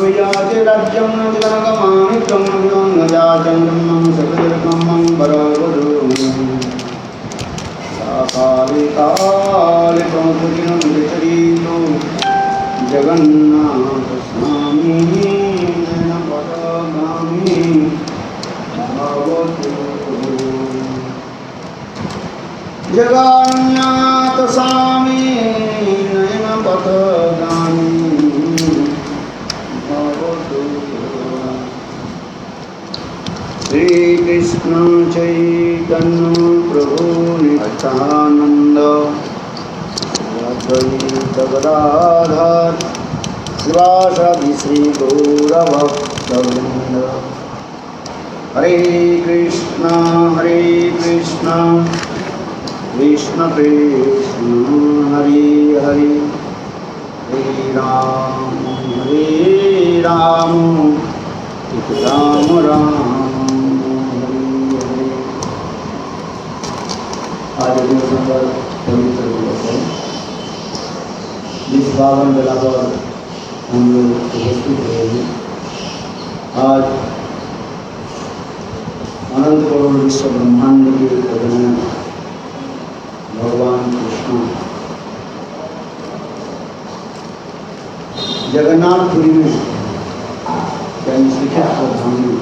वियाचे राज्यं जनकमानिकं जातं सकलकं बरवधू काले काले प्रमुखिनं विचरीतो जगन्नाथ स्वामी नयनपथगामी भवतु जगन्नाथ स्वामी नयनपथगामी भवतु। श्री कृष्ण चैतन्य प्रभु नित्यानंद अद्वैत गदाधर शिवासादि श्री गौरभक्तवृंद। हरे कृष्ण कृष्ण कृष्ण हरे हरे हरे राम राम राम हरे हरे। आज दिसंबर पवित्र दिवस है। जिस पावन बेला पर हम लोग उपस्थित हुए हैं, आज अनंत करोड़ विश्व ब्रह्मांड के प्रधान भगवान कृष्ण जगन्नाथपुरी में यानी श्री क्षेत्र धाम में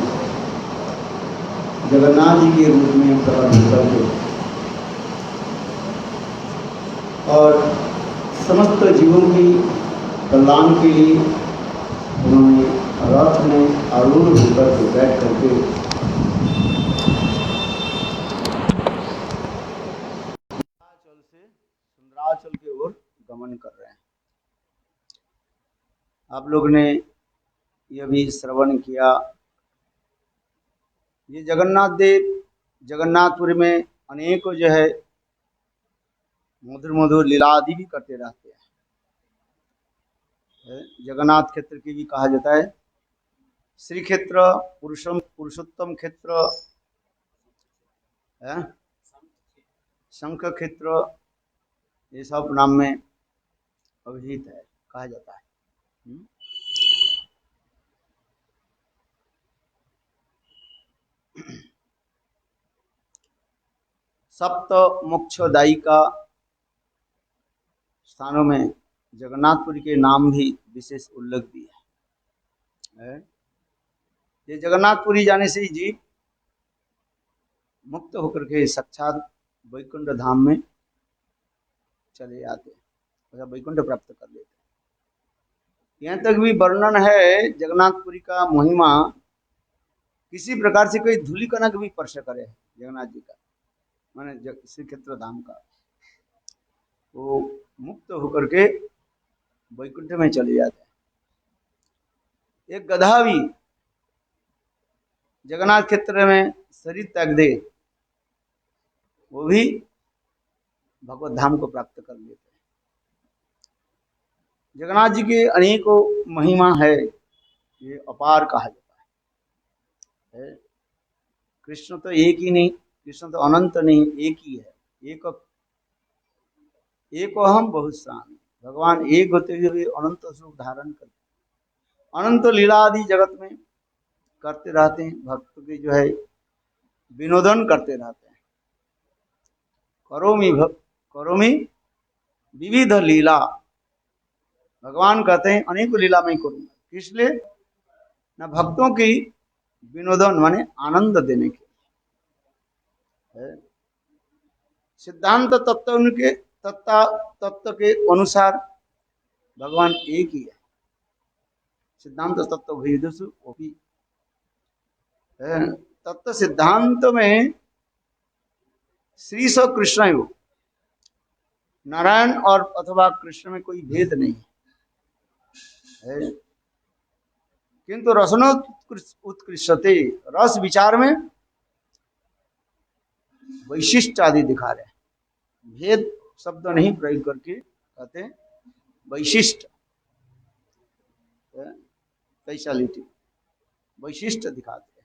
जगन्नाथ जी के रूप में प्रकट होकर के और समस्त जीवों की कल्याण के लिए उन्होंने रथ में आरूढ़ होकर के बैठ करके सुंदराचल की ओर गमन कर रहे हैं। आप लोग ने यह भी श्रवण किया, ये जगन्नाथ देव जगन्नाथपुरी में अनेकों जो है मधुर मधुर लीला आदि भी करते रहते हैं। जगन्नाथ क्षेत्र की भी कहा जाता है श्री क्षेत्र, पुरुषोत्तम क्षेत्र, शंख क्षेत्र, ये सब नाम में अभिहित है, कहा जाता है। सप्त मोक्षदायी का स्थानों में जगन्नाथपुरी के नाम भी विशेष उल्लेख भी है। ये जगन्नाथपुरी जाने से ही जीव मुक्त होकर के साक्षात वैकुंठ धाम में चले जाते हैं, वैकुंठ प्राप्त कर लेते हैं। यहाँ तक भी वर्णन है जगन्नाथपुरी का महिमा, किसी प्रकार से कोई धूलि कणक भी स्पर्श करे जगन्नाथ जी का, माने श्री क्षेत्र धाम का, वो मुक्त होकर के वैकुंठ में चले जाते हैं। एक गधा भी जगन्नाथ क्षेत्र में शरीर त्याग दे, वो भी भगवत धाम को प्राप्त कर लेते हैं। जगन्नाथ जी के अनेकों महिमा है, ये अपार कहा जाता है। कृष्ण तो एक ही नहीं, कृष्ण तो अनंत नहीं, एक ही है। एक हम बहुत शान, भगवान एक होते हुए अनंत स्वरूप धारण करते, अनंत लीला आदि जगत में करते रहते हैं। भक्त के जो है विनोदन करते रहते हैं। करोमि विविध लीला, भगवान कहते हैं अनेक लीला में करूंगा, इसलिए न भक्तों की विनोदन माने आनंद देने के। सिद्धांत तत्व के अनुसार भगवान एक ही है। सिद्धांत तत्व भेदसु ओपी, तत्व सिद्धांत में श्री स कृष्ण हो, नारायण और अथवा कृष्ण में कोई भेद नहीं है। किंतु रसनोत्कृष्टते, रस विचार में वैशिष्ट आदि दिखा रहे हैं। भेद शब्द नहीं प्रयोग करके कहते हैं वैशिष्ट, स्पेशलिटी, वैशिष्ट दिखाते हैं।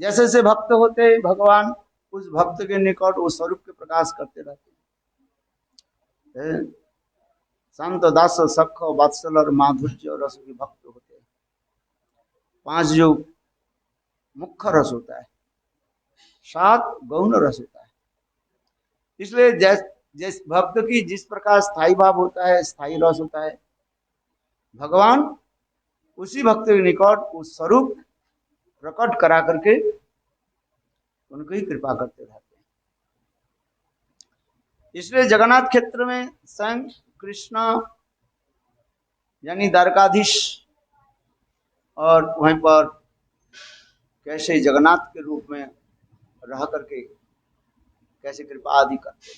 जैसे जैसे भक्त होते भगवान उस भक्त के निकट उस स्वरूप के प्रकाश करते रहते हैं। शांत दास सख वात्सल और माधुर्य रस के भक्त होते हैं। 5 जो मुख्य रस होता है, 7 गौण रस होता है। इसलिए जिस भक्त की जिस प्रकार स्थायी भाव होता है, स्थायी रस होता है, भगवान उसी भक्त के निकट उस स्वरूप प्रकट करा करके उनको ही कृपा करते रहते हैं। इसलिए जगन्नाथ क्षेत्र में स्वयं कृष्ण यानी द्वारकाधीश और वहीं पर कैसे जगन्नाथ के रूप में रह करके कैसे कृपा आदि करते हैं।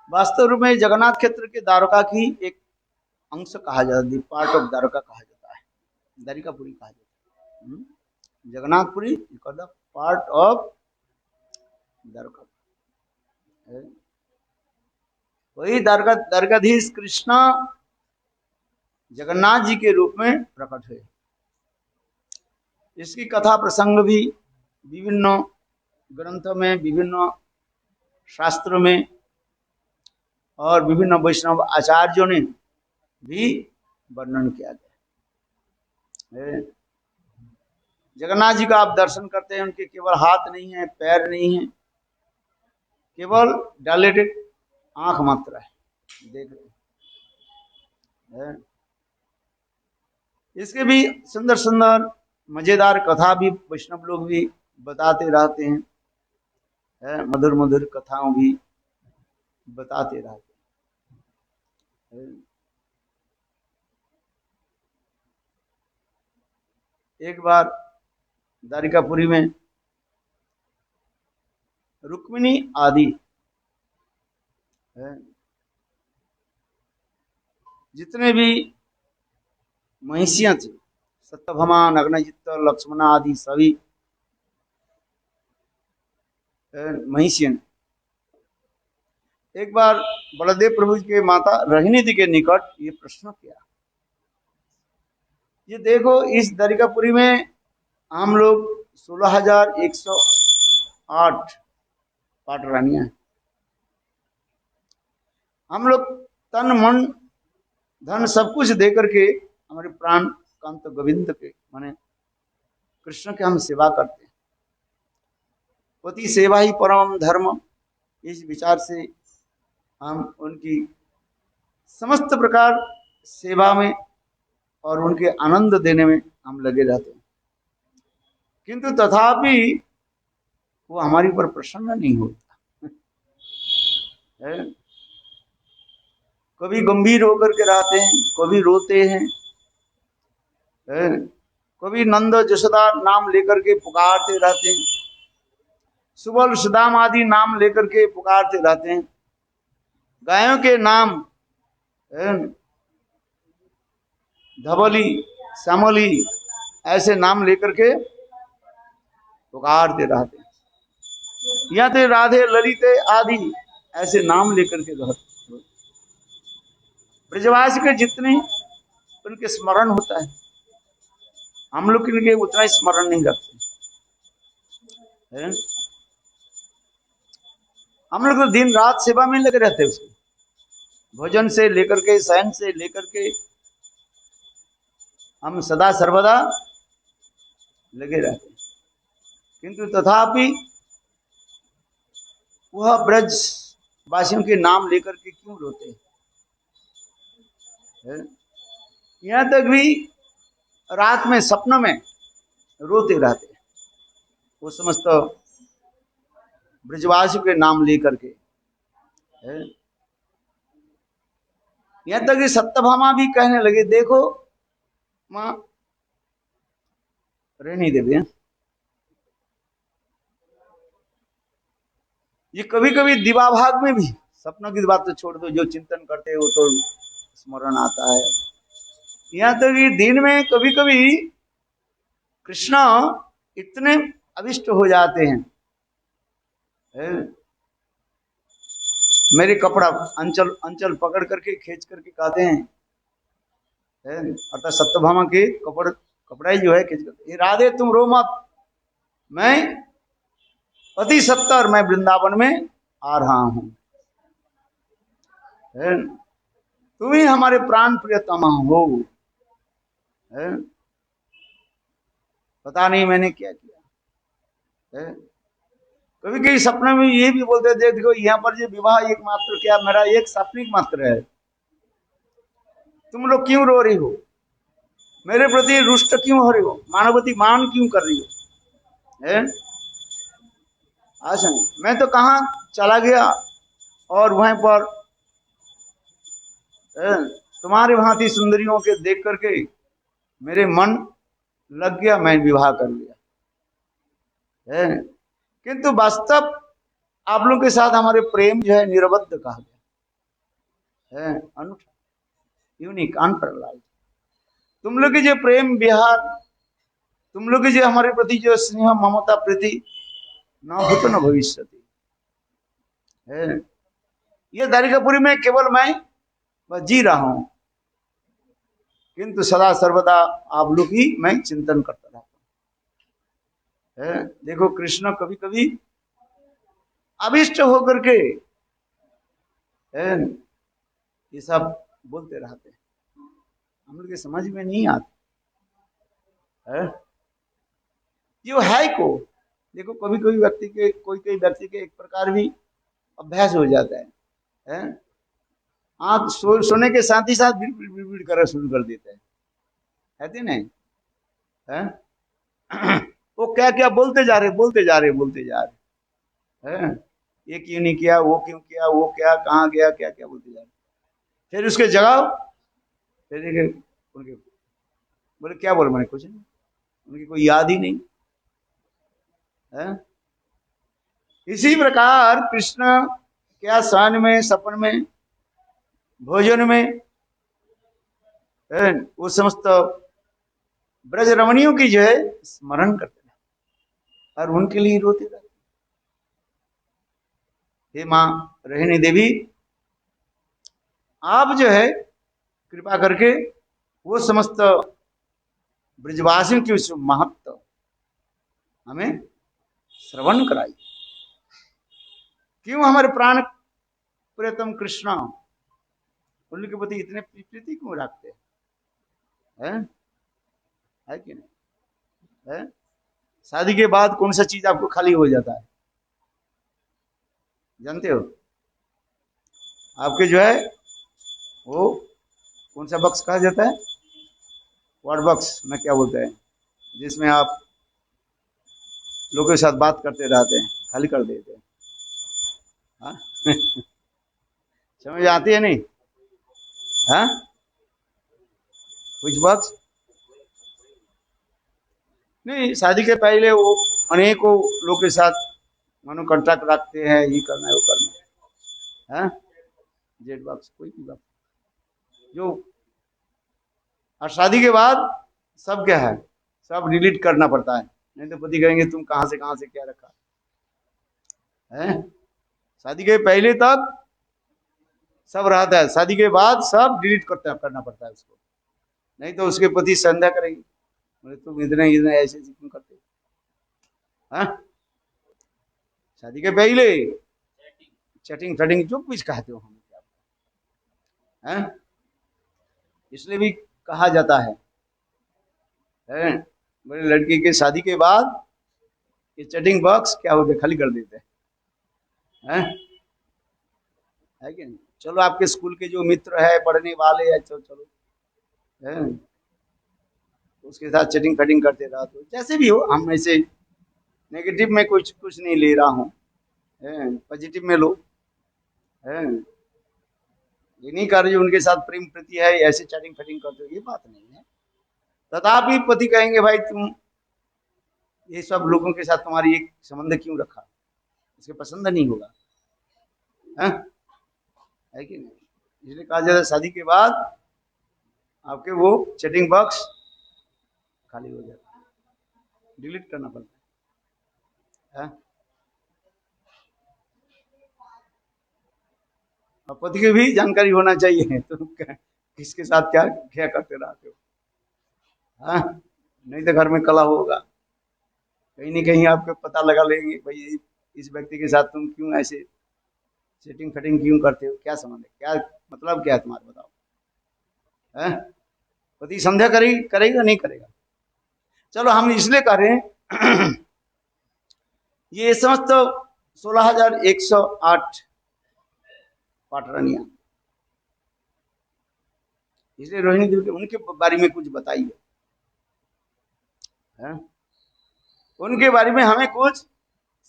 वास्तव रूप में जगन्नाथ क्षेत्र के द्वारका की एक अंश कहा जाता है, पार्ट ऑफ द्वारका कहा जाता है, द्वारिकापुरी कहा जाता है। Jagannathpuri part of Dwarka. वही द्वारकाधीश कृष्ण जगन्नाथ जी के रूप में प्रकट हुए। इसकी कथा प्रसंग भी विभिन्न ग्रंथों में, विभिन्न शास्त्रों में और विभिन्न वैष्णव आचार्यों ने भी वर्णन किया गया। जगन्नाथ जी का आप दर्शन करते हैं, उनके केवल हाथ नहीं है, पैर नहीं है, केवल डायलेटेड आंख मात्र है, देख रहे हैं। इसके भी सुंदर सुंदर मजेदार कथा भी वैष्णव लोग भी बताते रहते हैं, मधुर मधुर कथाओं भी बताते रहते हैं। एक बार द्वारिकापुरी में रुक्मिणी आदि जितने भी महिषियां थी, सत्यभामा, नग्नचित्त, लक्ष्मणा आदि सभी महिषियां, एक बार बलदेव प्रभु के माता रोहिणी के निकट ये प्रश्न किया, ये देखो इस द्वारिकापुरी में हम लोग 16,108 पाट रानियां हैं, हम लोग तन मन धन सब कुछ दे करके हमारे प्राण कांत गोविंद के माने कृष्ण के हम सेवा करते हैं, पति सेवा ही परम धर्म, इस विचार से हम उनकी समस्त प्रकार सेवा में और उनके आनंद देने में हम लगे रहते हैं, किंतु तथापि वो हमारे ऊपर प्रसन्न नहीं होता। कभी गंभीर होकर के रहते हैं, कभी रोते हैं, कभी नंद जशोदा नाम लेकर के पुकारते रहते हैं, सुबल सुदाम आदि नाम लेकर के पुकारते रहते हैं, गायों के नाम धवली श्यामली ऐसे नाम लेकर के पुकारते रहते हैं, या तो राधे ललिते आदि ऐसे नाम लेकर के रहते। ब्रजवासी के जितने उनके स्मरण होता है, हम लोग इनके उतना ही स्मरण नहीं रखते। हम लोग तो दिन रात सेवा में लगे रहते हैं, उसके भोजन से लेकर के, शयन से लेकर के हम सदा सर्वदा लगे रहते हैं, किंतु तथापि वह ब्रज वासियों के नाम लेकर के क्यों रोते हैं? यहाँ तक भी रात में सपनों में रोते रहते हैं, वो समस्त ब्रजवासियों के नाम लेकर के। यहाँ तक कि सत्यभामा भी कहने लगे, देखो माँ रहने देवी, ये कभी कभी दिवा भाग में भी, सपनों की बात तो छोड़ दो, जो चिंतन करते हैं वो तो स्मरण आता है। यहाँ तक कि दिन में कभी कभी कृष्ण इतने अविष्ट हो जाते हैं, मेरे कपड़ा अंचल अंचल पकड़ करके खींच करके कहते हैं, अर्थात सत्यभामा के कपड़ा ही जो है खींच करके, राधे तुम रो मत, मैं अति सत्तर मैं वृंदावन में आ रहा हूं। तुम ही हमारे प्राण प्रियतमा हो। है? पता नहीं मैंने क्या किया है? कभी कभी सपने में ये भी बोलते थे, देखो यहाँ पर जो विवाह एकमात्र क्या मेरा एक सात्विक मात्र है, तुम लोग क्यों रो रही हो, मेरे प्रति रुष्ट क्यों हो रही हो, मानवती मान क्यों कर रही हो? है? आशा मैं तो कहाँ चला गया और वहां पर तुम्हारे भांति सुंदरियों के देख करके मेरे मन लग गया, मैं विवाह कर लिया। है? किंतु वास्तव आप लोगों के साथ हमारे प्रेम जो है निरबद्ध कहा गया है, अनूठा, यूनिक, अनपैरेलल्ड। तुम लोग के जो प्रेम विहार, तुम लोग के जो हमारे प्रति जो स्नेह ममता प्रीति न भूत न भविष्य है, ये द्वारिकापुरी में केवल मैं बस जी रहा हूं, किंतु सदा सर्वदा आप लोग ही मैं चिंतन करता रहता हूं। देखो कृष्ण कभी कभी अभिष्ट होकर के ये सब बोलते रहते हैं, हम लोग के समझ में नहीं आते है? जो है को देखो, कभी कभी व्यक्ति के कोई व्यक्ति के एक प्रकार भी अभ्यास हो जाता है? आंख सोने के साथ ही साथ बिड़बिड़ बिड़बिड़ करना शुरू कर देते हैं, कहते नहीं है? वो क्या क्या बोलते जा रहे बोलते जा रहे बोलते जा रहे हैं, ये क्यों नहीं किया, वो क्यों किया, वो क्या कहाँ गया, क्या क्या बोलते जा रहे। फिर उसके जवाब फिर उनके बोले क्या बोले, मैंने कुछ नहीं, उनकी कोई याद ही नहीं है? इसी प्रकार कृष्ण क्या सान में, सपन में, भोजन में वो समस्त ब्रज रमणियों की जो है स्मरण करते रहे और उनके लिए रोते रहे। हे माँ रहनी देवी, आप जो है कृपा करके वो समस्त ब्रजवासियों की उस महत्व हमें श्रवण कराई। क्यों हमारे प्राण प्रियतम कृष्ण उनके प्रति इतने प्रीति क्यों रखते हैं? है कि नहीं? है? शादी के बाद कौन सा चीज आपको खाली हो जाता है जानते हो? आपके जो है वो कौन सा बक्स कहा जाता है, वर्ड बक्स ना क्या बोलते हैं, जिसमें आप लोगों के साथ बात करते रहते हैं, खाली कर देते हैं। हाँ? समझ आती है नहीं? हाँ? कुछ बक्स नहीं, शादी के पहले वो अनेकों लोग के साथ मानो कॉन्ट्रैक्ट रखते हैं, ये करना है वो करना है, जेट बॉक्स कोई भी बॉक्स जो, और शादी के बाद सब क्या है, सब डिलीट करना पड़ता है, नहीं तो पति कहेंगे तुम कहां से क्या रखा है? शादी के पहले तक सब रहता है, शादी के बाद सब डिलीट करना पड़ता है उसको, नहीं तो उसके पति संदेह करेंगे, बोले तुम इतने इतने ऐसे क्यों करते? हाँ? शादी के पहले चैटिंग फैटिंग जो कुछ कहते हो हम क्या है, इसलिए भी कहा जाता है बड़े लड़की के शादी के बाद ये चैटिंग बॉक्स क्या होते खाली कर देते हैं, है कि नहीं? चलो आपके स्कूल के जो मित्र है, पढ़ने वाले हैं, चलो है, उसके साथ चैटिंग फैटिंग करते रहा, तो जैसे भी हो, हम ऐसे नेगेटिव में कुछ नहीं ले रहा हूँ, पॉजिटिव में लो, है ये नहीं कर रही उनके साथ प्रेम प्रीति है, ऐसे चैटिंग फैटिंग करते हो, ये बात नहीं है। तथापि पति कहेंगे भाई तुम ये सब लोगों के साथ तुम्हारी एक संबंध क्यों रखा, इसके पसंद नहीं होगा, है कि नहीं? इसलिए कहा जाता है शादी के बाद आपके वो चैटिंग बॉक्स खाली हो जाता है, डिलीट करना पड़ता है। और पति की भी जानकारी होना चाहिए तो किसके साथ क्या क्या करते रहते हो, नहीं तो घर में कला होगा, कहीं ना कहीं आपको पता लगा लेंगे भाई इस व्यक्ति के साथ तुम क्यों ऐसे सेटिंग फटिंग क्यों करते हो, क्या संबंध है, क्या मतलब क्या है तुम्हारा, बताओ, है? पति संध्या करेगा नहीं करेगा? चलो हम इसलिए कर रहे हैं ये समस्त 16,108 पाटरानियां, इसलिए रोहिणी देवी उनके बारे में कुछ बताइए, उनके बारे में हमें कुछ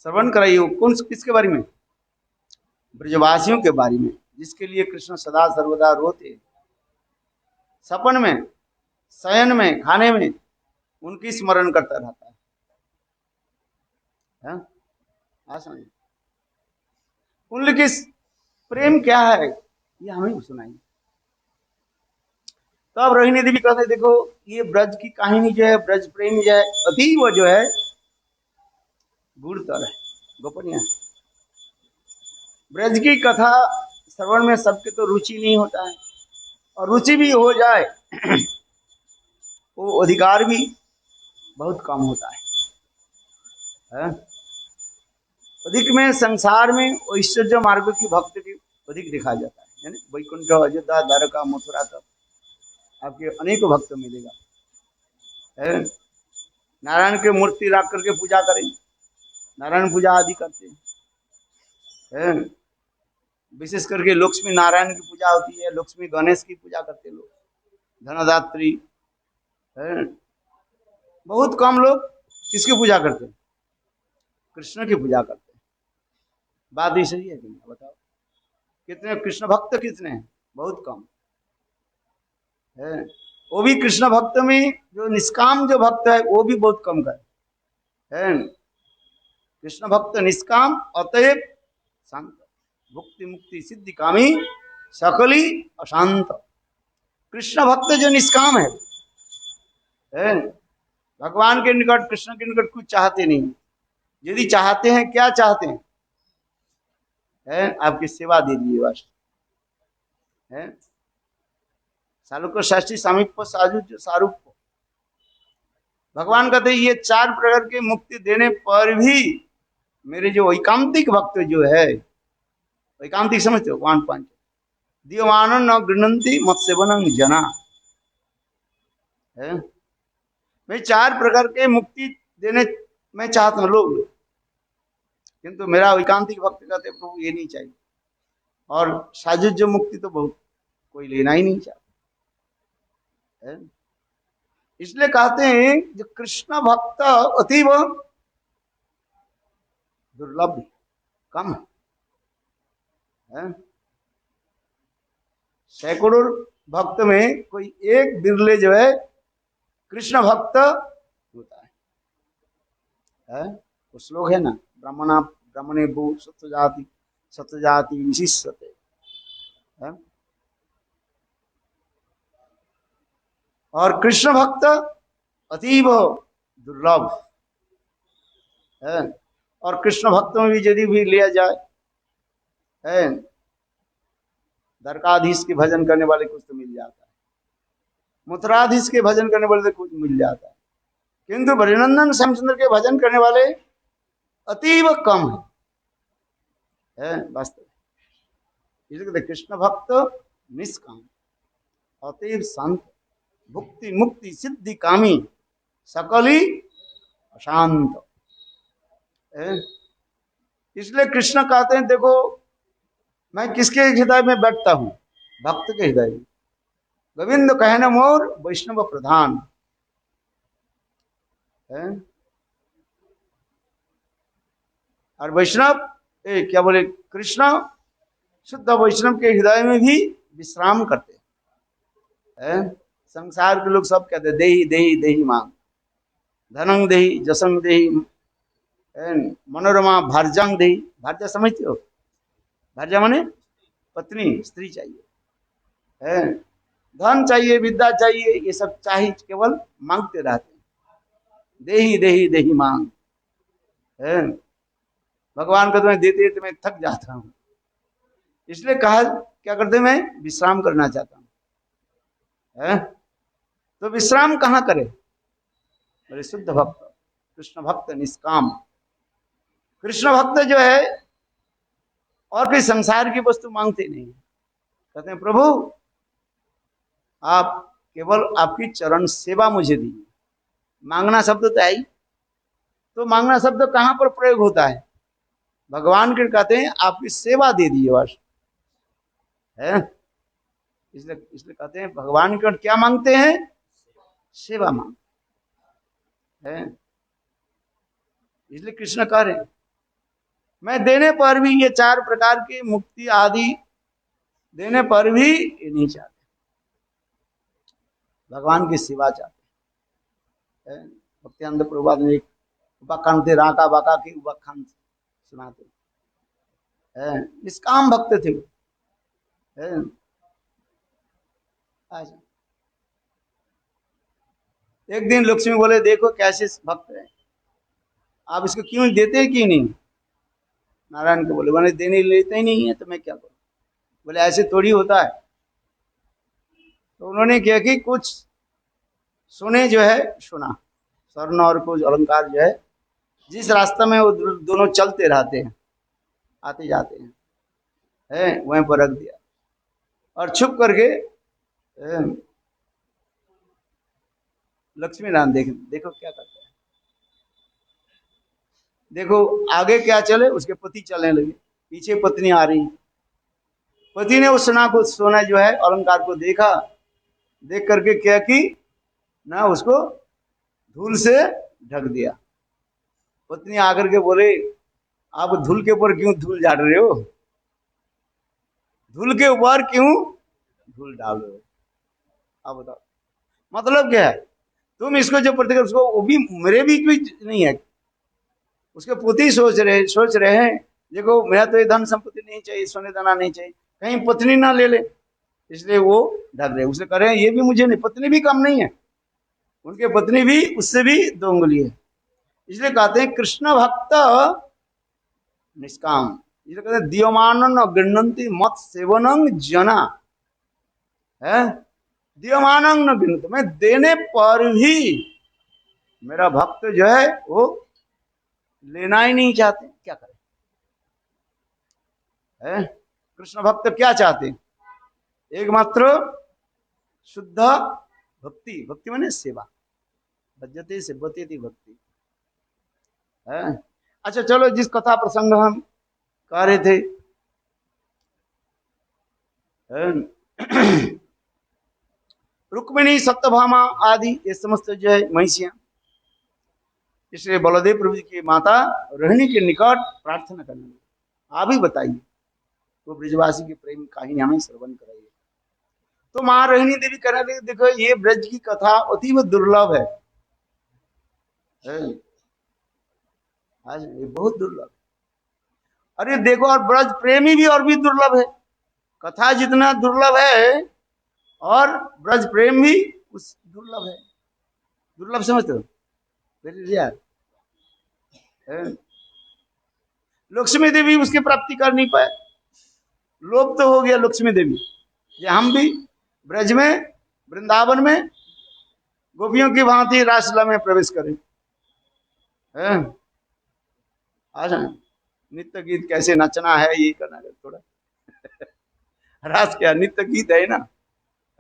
श्रवण कराइए। कौन किसके बारे में? ब्रजवासियों के बारे में, जिसके लिए कृष्ण सदा सर्वदा रोते, सपन में, शयन में, खाने में उनकी स्मरण करता रहता है। आसान उनके प्रेम क्या है ये हमें सुनाइए। तो अब रोहिणी देवी कहते हैं देखो ये ब्रज की कहानी जो है, ब्रज प्रेम जो है अतीव जो है गुरुतर है, गोपनीय। ब्रज की कथा श्रवण में सबके तो रुचि नहीं होता है, और रुचि भी हो जाए वो अधिकार भी बहुत कम होता है? अधिक में संसार में ऐश्वर्य मार्ग की भक्ति की अधिक दिखा जाता है, यानी वैकुंठ, अयोध्या, द्वारका, मथुरा तक आपके अनेक भक्त मिलेगा। नारायण के मूर्ति रख करके पूजा करें, नारायण पूजा आदि करते हैं। विशेष करके लक्ष्मी नारायण की पूजा होती है, लक्ष्मी गणेश की पूजा करते लोग, धनदात्री। बहुत कम लोग किसकी पूजा करते हैं? कृष्ण की पूजा करते हैं। बात ऐसी है कि नहीं बताओ? कितने कृष्ण भक्त कितने हैं? बहुत कम है। वो भी कृष्ण भक्त में जो निष्काम जो भक्त है वो भी बहुत कम है। कृष्ण भक्त निष्काम अतएव शांत, भुक्ति मुक्ति सिद्धि कामी सकली अशांत। कृष्ण भक्त जो निष्काम है, भगवान के निकट, कृष्ण के निकट कुछ चाहते नहीं। यदि चाहते हैं, क्या चाहते हैं? आपकी सेवा दे दिए बस। सालुक षष्ठी सामीप्य साजुज सारूप। भगवान कहते ये 4 प्रकार के मुक्ति देने पर भी मेरे जो वैकांतिक भक्त जो है, वैकांतिक समझते हो? 1 दीयमान न गृणंती मत्स्यवनं जना। मैं 4 प्रकार के मुक्ति देने मैं चाहता हूँ लोग, किंतु मेरा वैकांतिक भक्त कहते प्रभु ये नहीं चाहिए। और साजुज मुक्ति तो बहुत कोई लेना ही नहीं चाहता। इसलिए कहते हैं जो कृष्ण भक्त अतीव दुर्लभ, कम है। सैकड़ों भक्त में कोई एक बिरले जो है कृष्ण भक्त होता है। वो श्लोक है ना, ब्राह्मणे भू सत्यजाति विशिष्यते। और कृष्ण भक्त अतीव दुर्लभ है। और कृष्ण भक्तों में भी यदि भी लिया जाए, द्वारकाधीश के भजन करने वाले कुछ तो मिल जाता है, मथुराधीश के भजन करने वाले कुछ मिल जाता है, किंतु ब्रजनंदन श्यामचंद्र के भजन करने वाले अतीव कम है वास्तव। इसलिए कृष्ण भक्त निष्काम अतीव शांत, भुक्ति मुक्ति सिद्धि कामी सकली अशांत। इसलिए कृष्ण कहते हैं देखो मैं किसके हृदय में बैठता हूं? भक्त के हृदय में। गोविंद कहने मोर वैष्णव प्रधान है। और वैष्णव क्या बोले, कृष्ण शुद्ध वैष्णव के हृदय में भी विश्राम करते हैं। संसार के लोग सब कहते हैं देही देही देही मांग, धनंग देही जसंग देही, मनोरमा भारजंग देही। भारजा समझते हो? भारजा माने पत्नी, स्त्री चाहिए, धन चाहिए, विद्या चाहिए, ये सब चाहिए, केवल मांगते रहते हैं। देही देही देही मांग। भगवान को तुम्हें देते देते मैं थक जाता हूं, इसलिए कहा क्या करते, मैं विश्राम करना चाहता हूं। तो विश्राम कहाँ करे? मेरे शुद्ध भक्त, कृष्ण भक्त निष्काम। कृष्ण भक्त जो है और कोई संसार की वस्तु मांगते नहीं, कहते हैं प्रभु आप केवल आपकी चरण सेवा मुझे दी। मांगना शब्द तो है ही, तो मांगना शब्द कहाँ पर प्रयोग होता है? भगवान के कहते हैं आपकी सेवा दे दी बस है। इसलिए इसलिए कहते हैं भगवान के क्या मांगते हैं? सेवा मांग है। इसलिए कृष्ण कह रहे हैं मैं देने पर भी, ये 4 प्रकार की मुक्ति आदि देने पर भी ये नहीं चाहते, भगवान की सेवा चाहते हैं। भक्त्यानंद प्रभुपाद ने एक उपाख्यान थे, राका बाका की उपाख्यान सुनाते हैं। निष्काम भक्त थे वो। अच्छा, एक दिन लक्ष्मी बोले देखो कैसे भक्त है, आप इसको क्यों देते हैं कि नहीं? नारायण को बोले मैंने देने लेते ही नहीं है तो मैं क्या करूं? बोले ऐसे थोड़ी होता है। तो उन्होंने क्या कि कुछ सुने जो है सुना, स्वर्ण और कुछ अलंकार जो है, जिस रास्ते में वो दोनों चलते रहते हैं आते जाते हैं वहीं पर रख दिया और छुप करके लक्ष्मी नारायण देखो क्या करते हैं। देखो आगे क्या चले, उसके पति चलने लगे, पीछे पत्नी आ रही। पति ने उस सोना जो है अलंकार को देखा, देख करके क्या की ना उसको धूल से ढक दिया। पत्नी आकर के बोले आप धूल के ऊपर क्यों धूल झाड़ रहे हो? धूल के ऊपर क्यों धूल डाल रहे हो? आप बताओ मतलब क्या है? तुम इसको जो प्रतिक्रिया, उसको वो भी मेरे बीच भी नहीं है, उसके पति सोच रहे हैं देखो मेरा तो ये धन संपत्ति नहीं चाहिए, सोने दाना नहीं चाहिए, कहीं पत्नी ना ले ले, इसलिए वो डर रहे। उसे कह रहे हैं ये भी मुझे नहीं, पत्नी भी कम नहीं है, उनके पत्नी भी उससे भी 2 उंगली है। इसलिए कहते हैं कृष्ण भक्त निष्काम। इसलिए कहते हैं दीयमान गृहती मत सेवनं जना है। दीयमान न गृहती, मैं देने पर भी मेरा भक्त जो है वो लेना ही नहीं चाहते, क्या करें? है कृष्ण भक्त क्या चाहते हैं? एकमात्र शुद्ध भक्ति, भक्ति माने सेवा, भजते सेवते थी भक्ति है। अच्छा चलो, जिस कथा प्रसंग हम कह रहे थे, रुक्मिणी सत्यभामा आदि ये समस्त जो है महिषियां, इसलिए बलदेव प्रभु की माता रोहिणी के निकट प्रार्थना करने लगी, आप ही बताइए तो ब्रजवासी के प्रेम कहानी हमें श्रवण कराइए। तो मां रोहिणी देवी कहने लगी देखो ये ब्रज की कथा अतीव दुर्लभ है, आज ये बहुत दुर्लभ। अरे देखो और ब्रज प्रेमी भी और भी दुर्लभ है, कथा जितना दुर्लभ है और ब्रज प्रेम भी उस दुर्लभ है। दुर्लभ समझते हो? लक्ष्मी देवी उसकी प्राप्ति कर नहीं पाए, लोभ तो हो गया लक्ष्मी देवी ये हम भी ब्रज में वृंदावन में गोपियों की भांति रासलीला में प्रवेश करें। आज नित्य गीत कैसे नचना है ये करना है थोड़ा रास क्या नित्य गीत है ना,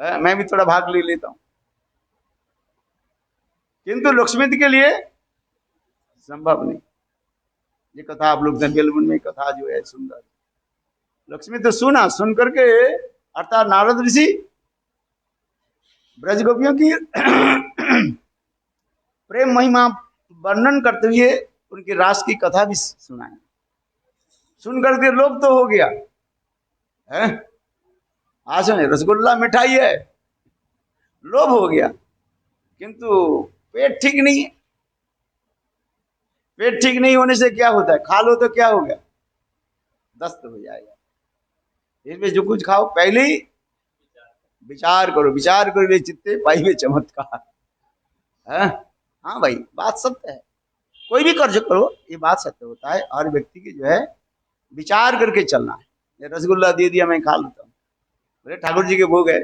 मैं भी थोड़ा भाग ले लेता हूँ, किंतु लक्ष्मी के लिए संभव नहीं। ये कथा आप लोग दंगेलवन में कथा जो है सुंदर, लक्ष्मी तो सुना, सुन करके अर्थात नारद ऋषि ब्रज गोपियों की प्रेम महिमा वर्णन करते हुए उनकी रास की कथा भी सुनाए, सुन करके लोभ तो हो गया है। आज रसगुल्ला मिठाई है, लोभ हो गया, किंतु पेट ठीक नहीं है। पेट ठीक नहीं होने से क्या होता है? खा लो तो क्या हो गया? दस्त हो जाएगा। इसमें जो कुछ खाओ पहले ही विचार करो, विचार करो चित्ते पाइबे चमत्कार है। हाँ भाई बात सत्य है, कोई भी कर्ज करो ये बात सत्य होता है, और व्यक्ति की जो है विचार करके चलना है। ये रसगुल्ला दे दिया मैं खा लेता हूँ, बोले ठाकुर जी के भोग है,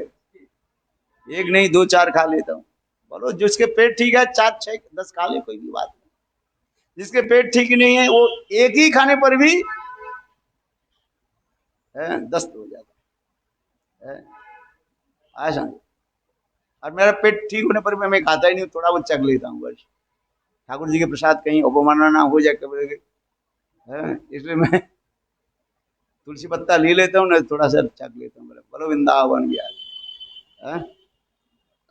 एक नहीं 2 4 खा लेता हूँ। बोलो जिसके पेट ठीक है 4 6 10 खा ले, कोई भी बात नहीं। जिसके पेट ठीक नहीं है वो एक ही खाने पर भी दस्त हो जाता है। ऐसा और मेरा पेट ठीक होने पर मैं खाता ही नहीं, थोड़ा बहुत चख लेता हूँ बस। ठाकुर जी के प्रसाद कहीं अवमानना ना हो जाए कभी, इसलिए मैं तुलसी पत्ता ले लेता हूँ ना, थोड़ा सा चख लेता हूँ, बोलो वृंदावन गया,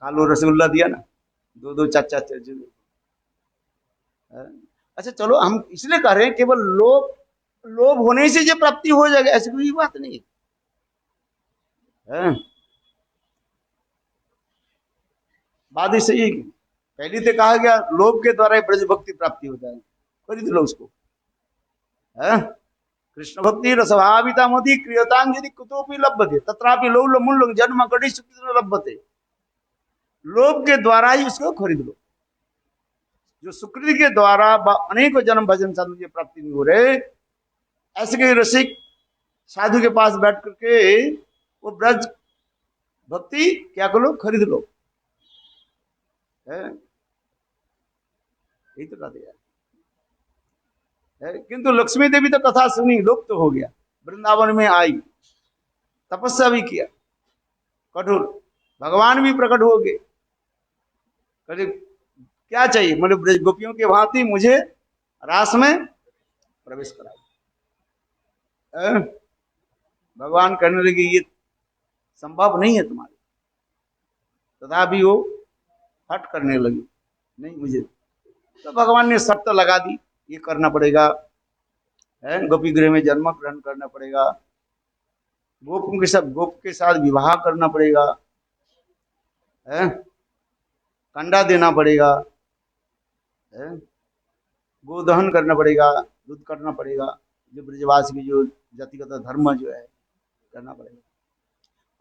खा लो रसगुल्ला दिया ना, दो दो चार चार, अच्छा चलो, हम इसलिए कह रहे हैं केवल लोभ, लोभ होने से जो प्राप्ति हो जाएगा ऐसी कोई बात नहीं है। बात ही सही है कि पहले तो कहा गया लोभ के द्वारा ही ब्रज भक्ति प्राप्ति होता है, खरीद लो उसको, है कृष्ण भक्ति रसभाविता मति क्रियतांग यदि कुतोपि लभ्यते तत्रापि लोभ मूल जन्म कटी सुकृत लभ्यते। लोभ के द्वारा ही उसको खरीद लो, जो सुकृति के द्वारा अनेकों जन्म भजन साधु की प्राप्ति नहीं हो रहे, ऐसे के रसिक साधु के पास बैठ करके वो ब्रज भक्ति क्या करो, खरीद लो, यही तो कहते हैं। किंतु लक्ष्मी देवी तो कथा सुनी, लुप्त तो हो गया, वृंदावन में आई, तपस्या भी किया कठोर, भगवान भी प्रकट हो गए, क्या चाहिए, मतलब ब्रज गोपियों के भांति मुझे रास में प्रवेश कराओ। भगवान कहने लगे ये संभव नहीं है तुम्हारे, तथापि वो हट करने लगी, नहीं मुझे, तो भगवान ने शर्त लगा दी, ये करना पड़ेगा, गोपी गृह में जन्म ग्रहण करना पड़ेगा, गोप के साथ विवाह करना पड़ेगा, कंडा देना पड़ेगा, गोदहन करना पड़ेगा, दूध करना पड़ेगा, जो ब्रजवास की जो जातिगत धर्म जो है करना पड़ेगा,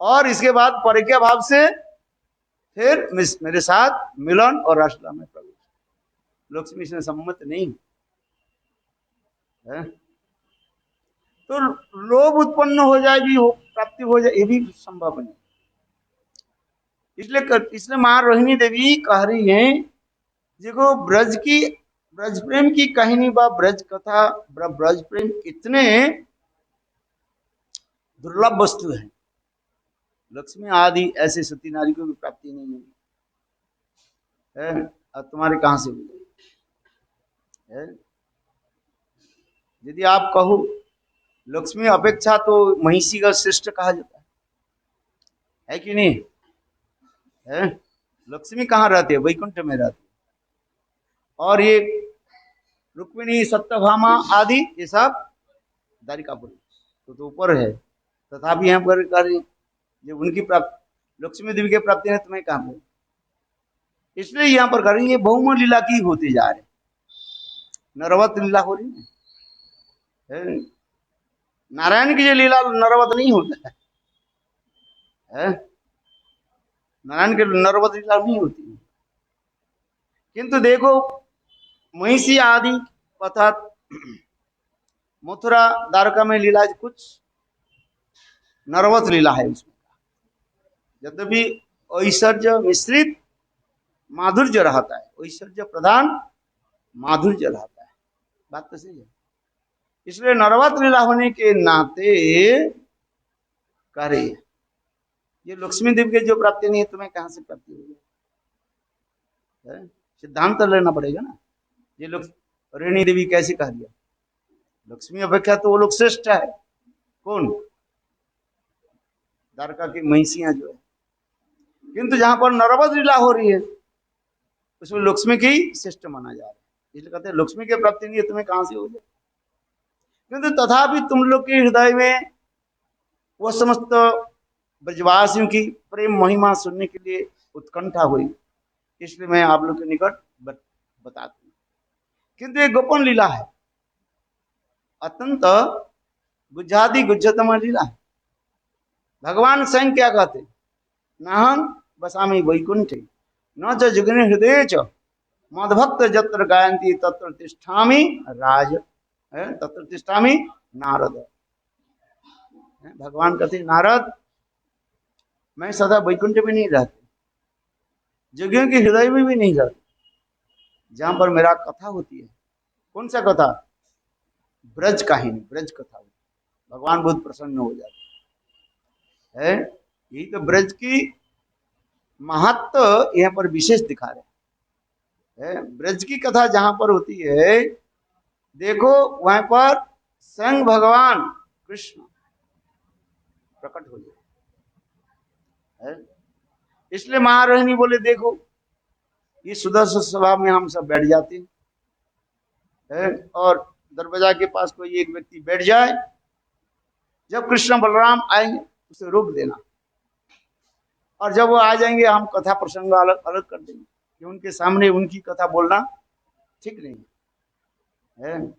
और इसके बाद परिज्ञा भाव से फिर मेरे साथ मिलन और रासलीला में प्रवेश। लक्ष्मी से सम्मत नहीं है, तो लोभ उत्पन्न हो जाए भी हो, प्राप्ति हो जाए, ये भी संभव नहीं। इसलिए मां रोहिणी देवी कह रही हैं, देखो ब्रज प्रेम की कहानी व ब्रज कथा, ब्रज प्रेम इतने दुर्लभ वस्तु है, लक्ष्मी आदि ऐसे सती नारी को भी प्राप्ति नहीं होगी, अब तुम्हारे कहां से हो जाए। यदि आप कहो लक्ष्मी अपेक्षा तो महिषी का श्रेष्ठ कहा जाता है कि नहीं, है लक्ष्मी कहाँ रहती है, वैकुंठ में रहती है, और ये रुक्मिणी सत्यभामा आदि ये सब द्वारिकापुर तो ऊपर है, तथापि यहाँ पर कार्य जब उनकी प्राप्ति लक्ष्मी देवी की प्राप्ति है तुम्हें कहाँ पे, इसलिए यहाँ पर कर रही है बहुम लीला की होती जा रही, नरवत लीला हो रही है, नारायण की जो लीला नरवत नहीं होता है, नारायण के नरवत लीला नहीं होती है। किंतु देखो महिषी आदि अर्थात मथुरा द्वारका में लीला कुछ नरवत लीला है उसमें, यद्यपि ऐश्वर्य मिश्रित माधुर्य रहता है, ऐश्वर्य प्रधान माधुर्य रहता है, बात तो सही है। इसलिए नरवत लीला होने के नाते करे ये लक्ष्मी देवी के जो प्राप्ति नहीं है तुम्हें कहां से प्राप्ति होगी, सिद्धांत तो लेना पड़ेगा ना। ये लोग रेणी देवी कैसे कह दिया, लक्ष्मी अपेक्षा तो वो लोग श्रेष्ठ है, कौन, द्वारका की महिषियां जो है, किंतु जहां पर नरवत लीला हो रही है उसमें लक्ष्मी की श्रेष्ठ माना जा रहा है, इसलिए कहते हैं लक्ष्मी की प्राप्ति नहीं है तुम्हें कहां से हो जाए। किंतु तथापि तुम लोग के हृदय में वह समस्त ब्रजवासियों की प्रेम महिमा सुनने के लिए उत्कंठा हुई, इसलिए मैं आप लोग के निकट बता दूं। किंतु ये गोपन लीला है, अत्यंत गुज्जादि गुज्जतम लीला है। भगवान स्वयं क्या कहते, नाहं बसामि वैकुंठे न च जुग्ने हृदय च मद्भक्त जत्र गायन्ति तत्र तिष्ठामि राज, तत्र तिष्ठामि नारद। भगवान कहते नारद मैं सदा वैकुंठ में नहीं रहती, जोगियों के हृदय में भी नहीं रहती, जहां पर मेरा कथा होती है, कौन सा कथा, ब्रज कहानी, ब्रज कथा होती, भगवान बहुत प्रसन्न हो जाते है। यही तो ब्रज की महत्व यहाँ पर विशेष दिखा रहे हैं। ब्रज की कथा जहां पर होती है, देखो वहां पर स्वयं भगवान कृष्ण प्रकट हो जाए। इसलिए महारोहिणी बोले देखो ये सुदर्शन सभा में हम सब बैठ जाते हैं और दरवाजा के पास कोई एक व्यक्ति बैठ जाए, जब कृष्ण बलराम आएंगे उसे रोक देना, और जब वो आ जाएंगे हम कथा प्रसंग अलग अलग कर देंगे, कि उनके सामने उनकी कथा बोलना ठीक नहीं है।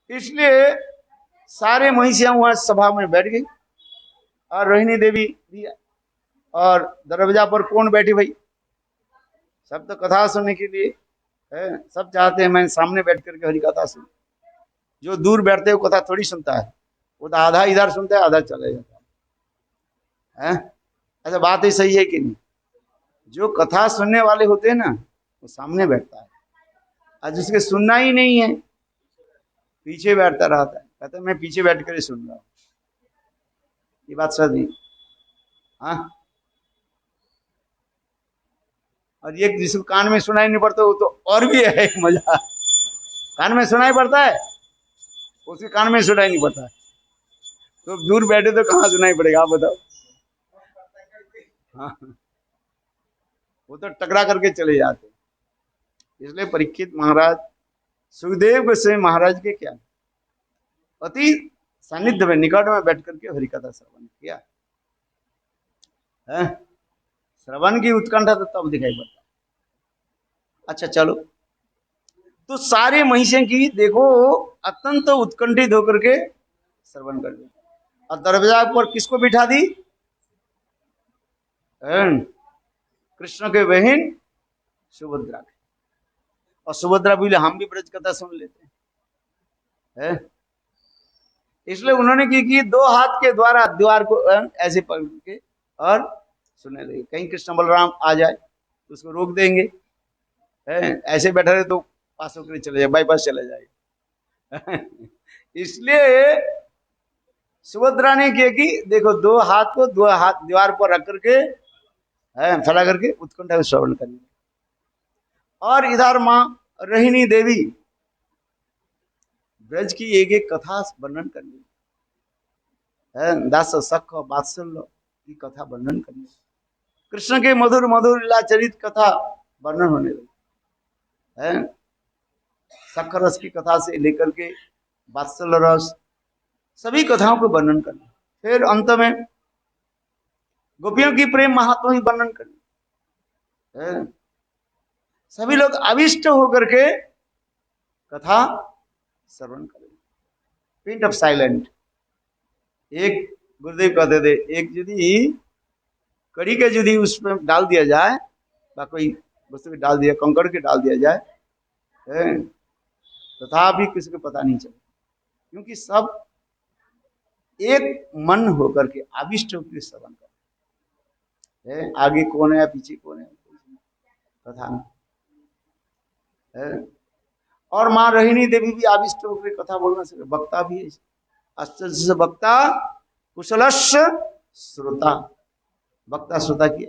इसलिए सारे महिषियां वहां सभा में बैठ गई, और रोहिणी देवी भी। और दरवाजा पर कौन बैठी भाई? सब तो कथा सुनने के लिए है, सब चाहते हैं मैं सामने बैठ करके हरि कथा सुन। जो दूर बैठते हो कथा थोड़ी सुनता है, वो तो आधा इधर सुनता है आधा चले जाता है। ऐसा बात ही सही है कि नहीं? जो कथा सुनने वाले होते हैं ना वो सामने बैठता है, और जिसके सुनना ही नहीं है पीछे बैठता रहता है, कहता है मैं पीछे बैठ कर ही सुन रहा हूँ। ये बात सच नहीं। हाँ, और ये जिसको कान में सुनाई नहीं पड़ता वो तो और भी है एक मजा। कान में सुनाई पड़ता है, उसके कान में सुनाई नहीं पड़ता है, तो दूर बैठे तो कहाँ सुनाई पड़ेगा आप बताओ? हाँ, वो तो टकरा करके चले जाते। इसलिए परीक्षित महाराज सुखदेव गोस्वामी महाराज के क्या अति सानिध्य में निकट में बैठ करके हरिकथा श्रवण किया है। श्रवण की उत्कंठा तो तब दिखाई पड़ता। अच्छा चलो, तो सारे महिषियों की देखो अत्यंत उत्कंठित होकर के श्रवण कर दिया, और दरवाजा पर किसको बिठा दी? कृष्ण के बहन सुभद्रा। और सुभद्रा बोले हम भी ब्रज कथा सुन लेते हैं। इसलिए उन्होंने की दो हाथ के द्वारा द्वार को ऐसे पकड़ के और सुनने लगे। कहीं कृष्ण बलराम आ जाए तो उसको रोक देंगे, ऐसे बैठे रहे तो पास होकर चले जाए, बाईपास चले जाएगा। इसलिए सुभद्रा ने किया कि देखो दो हाथ को दो हाथ दीवार पर रख करके फैला करके उत्कंठा श्रवण करेंगे। और इधर माँ रोहिणी देवी ब्रज की एक एक कथा वर्णन करनी है, दास सख वात्सल्य की कथा वर्णन करनी, कृष्ण के मधुर मधुर लीला चरित कथा वर्णन होने लगी। सख रस की कथा से लेकर के वात्सल्य रस सभी कथाओं को वर्णन करना। फिर अंत में गोपियों की प्रेम महात्मा ही वर्णन करना। सभी लोग अविष्ट होकर के कथा श्रवण करें। Point of silent. एक गुरुदेव कहते थे एक यदि कड़ी के यदि उसमें डाल दिया जाए, कोई वस्तु के डाल दिया, कंकड़ के डाल दिया जाए, तथापि किसी को पता नहीं चले, क्योंकि सब एक मन होकर के आविष्ट होकर श्रवण करते। आगे कौन है पीछे कौन है कथा है। और माँ रोहिणी देवी भी आविष्ट होकर कथा बोलना से वक्ता भी है। आश्चर्य से वक्ता कुशलस्य श्रोता, वक्ता श्रोता की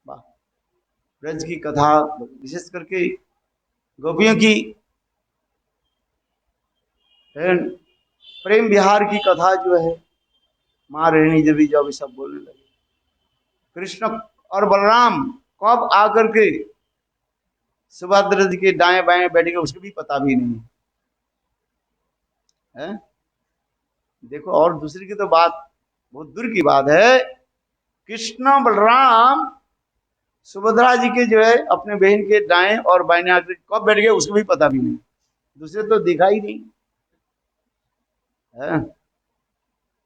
वाह। ब्रज की कथा विशेष करके गोपियों की प्रेम विहार की कथा जो है, माँ रोहिणी देवी जो अभी सब बोलने लगे। कृष्ण और बलराम कब आकर के सुभद्रा जी के दाएं बाएं बैठेंगे उसको भी पता भी नहीं है। देखो, और दूसरी की तो बात बहुत दूर की बात है, कृष्ण बलराम सुभद्रा जी के जो है अपने बहन के दाएं और बाएं आकर कब बैठ गए उसको भी पता भी नहीं, दूसरे तो दिखा ही नहीं है।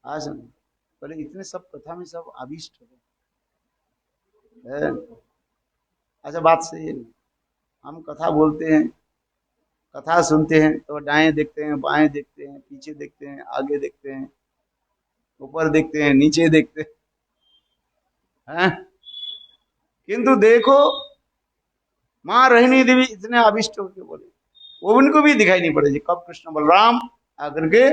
आज पहले इतने सब कथा में सब आविष्ट हो गए। अच्छा बात सही है, हम कथा बोलते हैं, कथा सुनते हैं तो दाएं देखते हैं, बाएं देखते हैं, पीछे देखते हैं, आगे देखते हैं, ऊपर देखते हैं, नीचे देखते हैं, किंतु देखो माँ रोहिणी देवी इतने आविष्ट होकर बोले, वो उनको भी दिखाई नहीं पड़े कब कृष्ण बलराम आकर के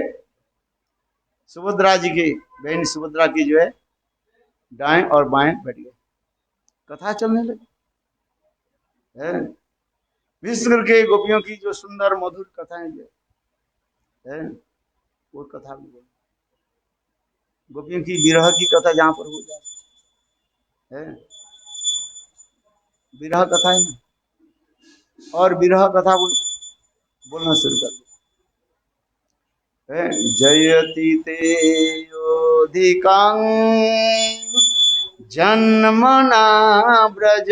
सुभद्रा जी की बहन सुभद्रा की जो है दाएं और बाएं बैठ गए। कथा चलने लगी है। विशेष करके गोपियों की जो सुंदर मधुर कथाएं जो है वो कथा भी बोल, गोपियों की विरह की कथा जहां पर हो जाती है, विरह कथा है ना, और विरह कथा बोलना शुरू कर दिया। जयति ते योधिकां जन्मना ब्रज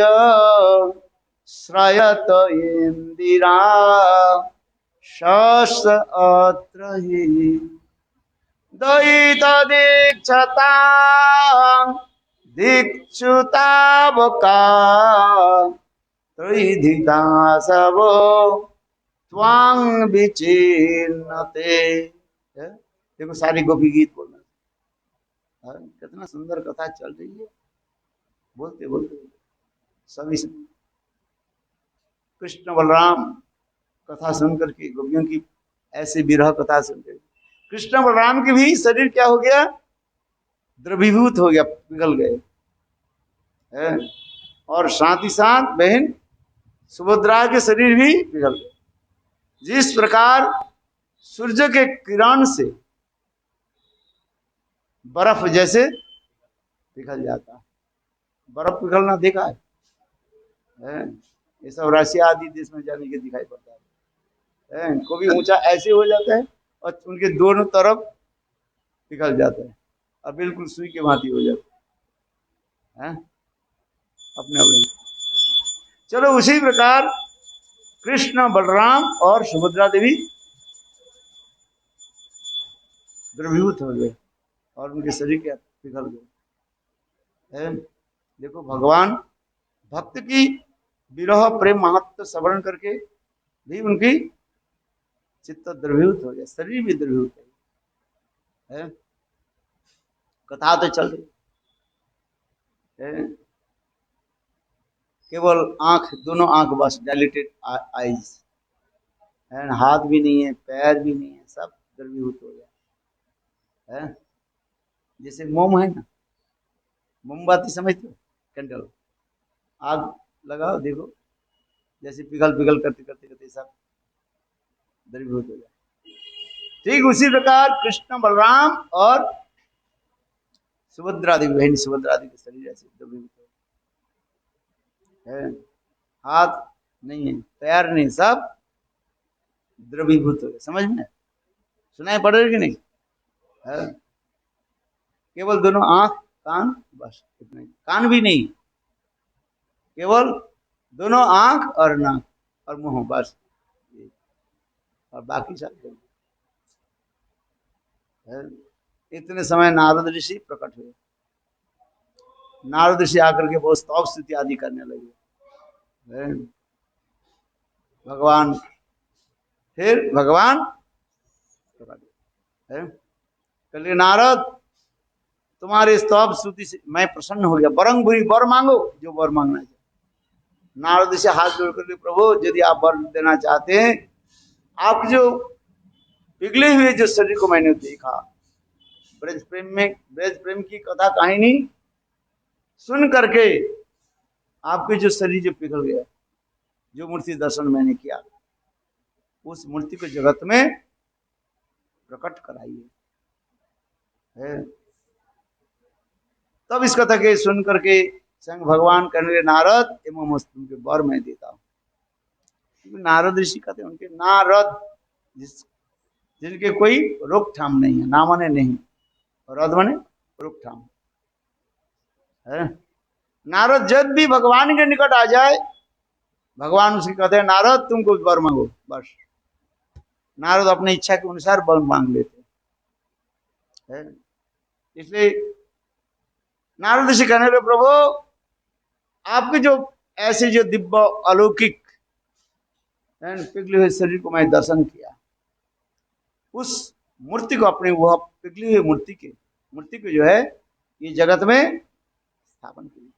श्रयत इंदिरा शस अत्र हि दयित दीक्षता दीक्षुतावका त्रिधिदासवो त्वां विचिन्नते। देखो सारी गोपी गीत बोलना, कितना सुंदर कथा चल रही है, बोलते बोलते सभी कृष्ण बलराम कथा सुन करके गोपियों की ऐसी विरह कथा सुन कर कृष्ण बलराम के भी शरीर क्या हो गया, द्रवीभूत हो गया, पिघल गए। और साथ ही साथ बहन सुभद्रा के शरीर भी पिघल गए। जिस प्रकार सूर्य के किरण से बर्फ जैसे पिघल जाता है, बर्फ पिघलना देखा है? ये सब रशिया आदि देश में जाने के दिखाई पड़ता है। कभी ऊंचा ऐसे हो जाता है और उनके दोनों तरफ पिघल जाता है और बिल्कुल सुई के भांति हो जाता है अपने अपने। चलो उसी प्रकार कृष्ण बलराम और सुभद्रा देवी द्रवीभूत हो गए और उनके शरीर के पिघल गए। देखो भगवान भक्त की विरह प्रेम महत्व स्मरण करके भी उनकी चित्त द्रवीभूत हो गया, शरीर भी द्रवीभूत है। कथा तो चल रही है, केवल आंख, दोनों आंख बस डायलेटेड आईज, हाथ भी नहीं है, पैर भी नहीं है, सब द्रवीभूत हो गया है। जैसे मोम है ना, मोमबत्ती समझते हो, कैंडल, आग लगाओ, देखो जैसे पिघल पिघल करते करते करते सब द्रवीभूत हो जाए। ठीक उसी प्रकार कृष्ण बलराम और सुभद्रा देवी, बहन सुभद्रा देवी के शरीर ऐसे द्रवीभूत है। हाथ नहीं है, पैर नहीं, सब द्रवीभूत हो गए। समझ में सुनाई पड़ रही कि नहीं है? केवल दोनों आंख, कान, बस इतना ही, कान भी नहीं, केवल दोनों आंख और नाक और मुंह, बस, और बाकी सब है। इतने समय नारद ऋषि प्रकट हुए। नारद ऋषि आकर के बहुत स्तव स्तुति आदि करने लगे। भगवान फिर भगवान प्रकट है, कल नारद तुम्हारे स्तव स्तुति से मैं प्रसन्न हो गया, बरंग बुरी वर मांगो, जो वर मांगना चाहिए। नारद से हाथ जोड़ करके, प्रभु यदि आप वर देना चाहते हैं, आप जो पिघले हुए जो शरीर को मैंने देखा, ब्रज प्रेम की कथा कहानी सुन करके आपके जो शरीर जो पिघल गया, जो मूर्ति दर्शन मैंने किया, उस मूर्ति को जगत में प्रकट कराइए। तब इस कथा के सुन करके स्वयं भगवान कहने लगे, नारद एवं तुमके वर मैं देता हूँ। नारद ऋषि कहते हैं, उनके नारद जिनके कोई रोकथाम नहीं है, ना माने नहीं, रद माने रोकथाम है। नारद जब भी भगवान के निकट आ जाए, भगवान उसके कहते हैं, नारद तुमको वर मांगो, बस। नारद अपनी इच्छा के अनुसार वर मांग लेते हैं। इसलिए नारद ऋषि कहने लगे, प्रभु आपके जो ऐसे जो दिव्य अलौकिक पिघले हुए शरीर को मैं दर्शन किया, उस मूर्ति को, अपने वह पिघली हुई मूर्ति को जो है ये जगत में स्थापन की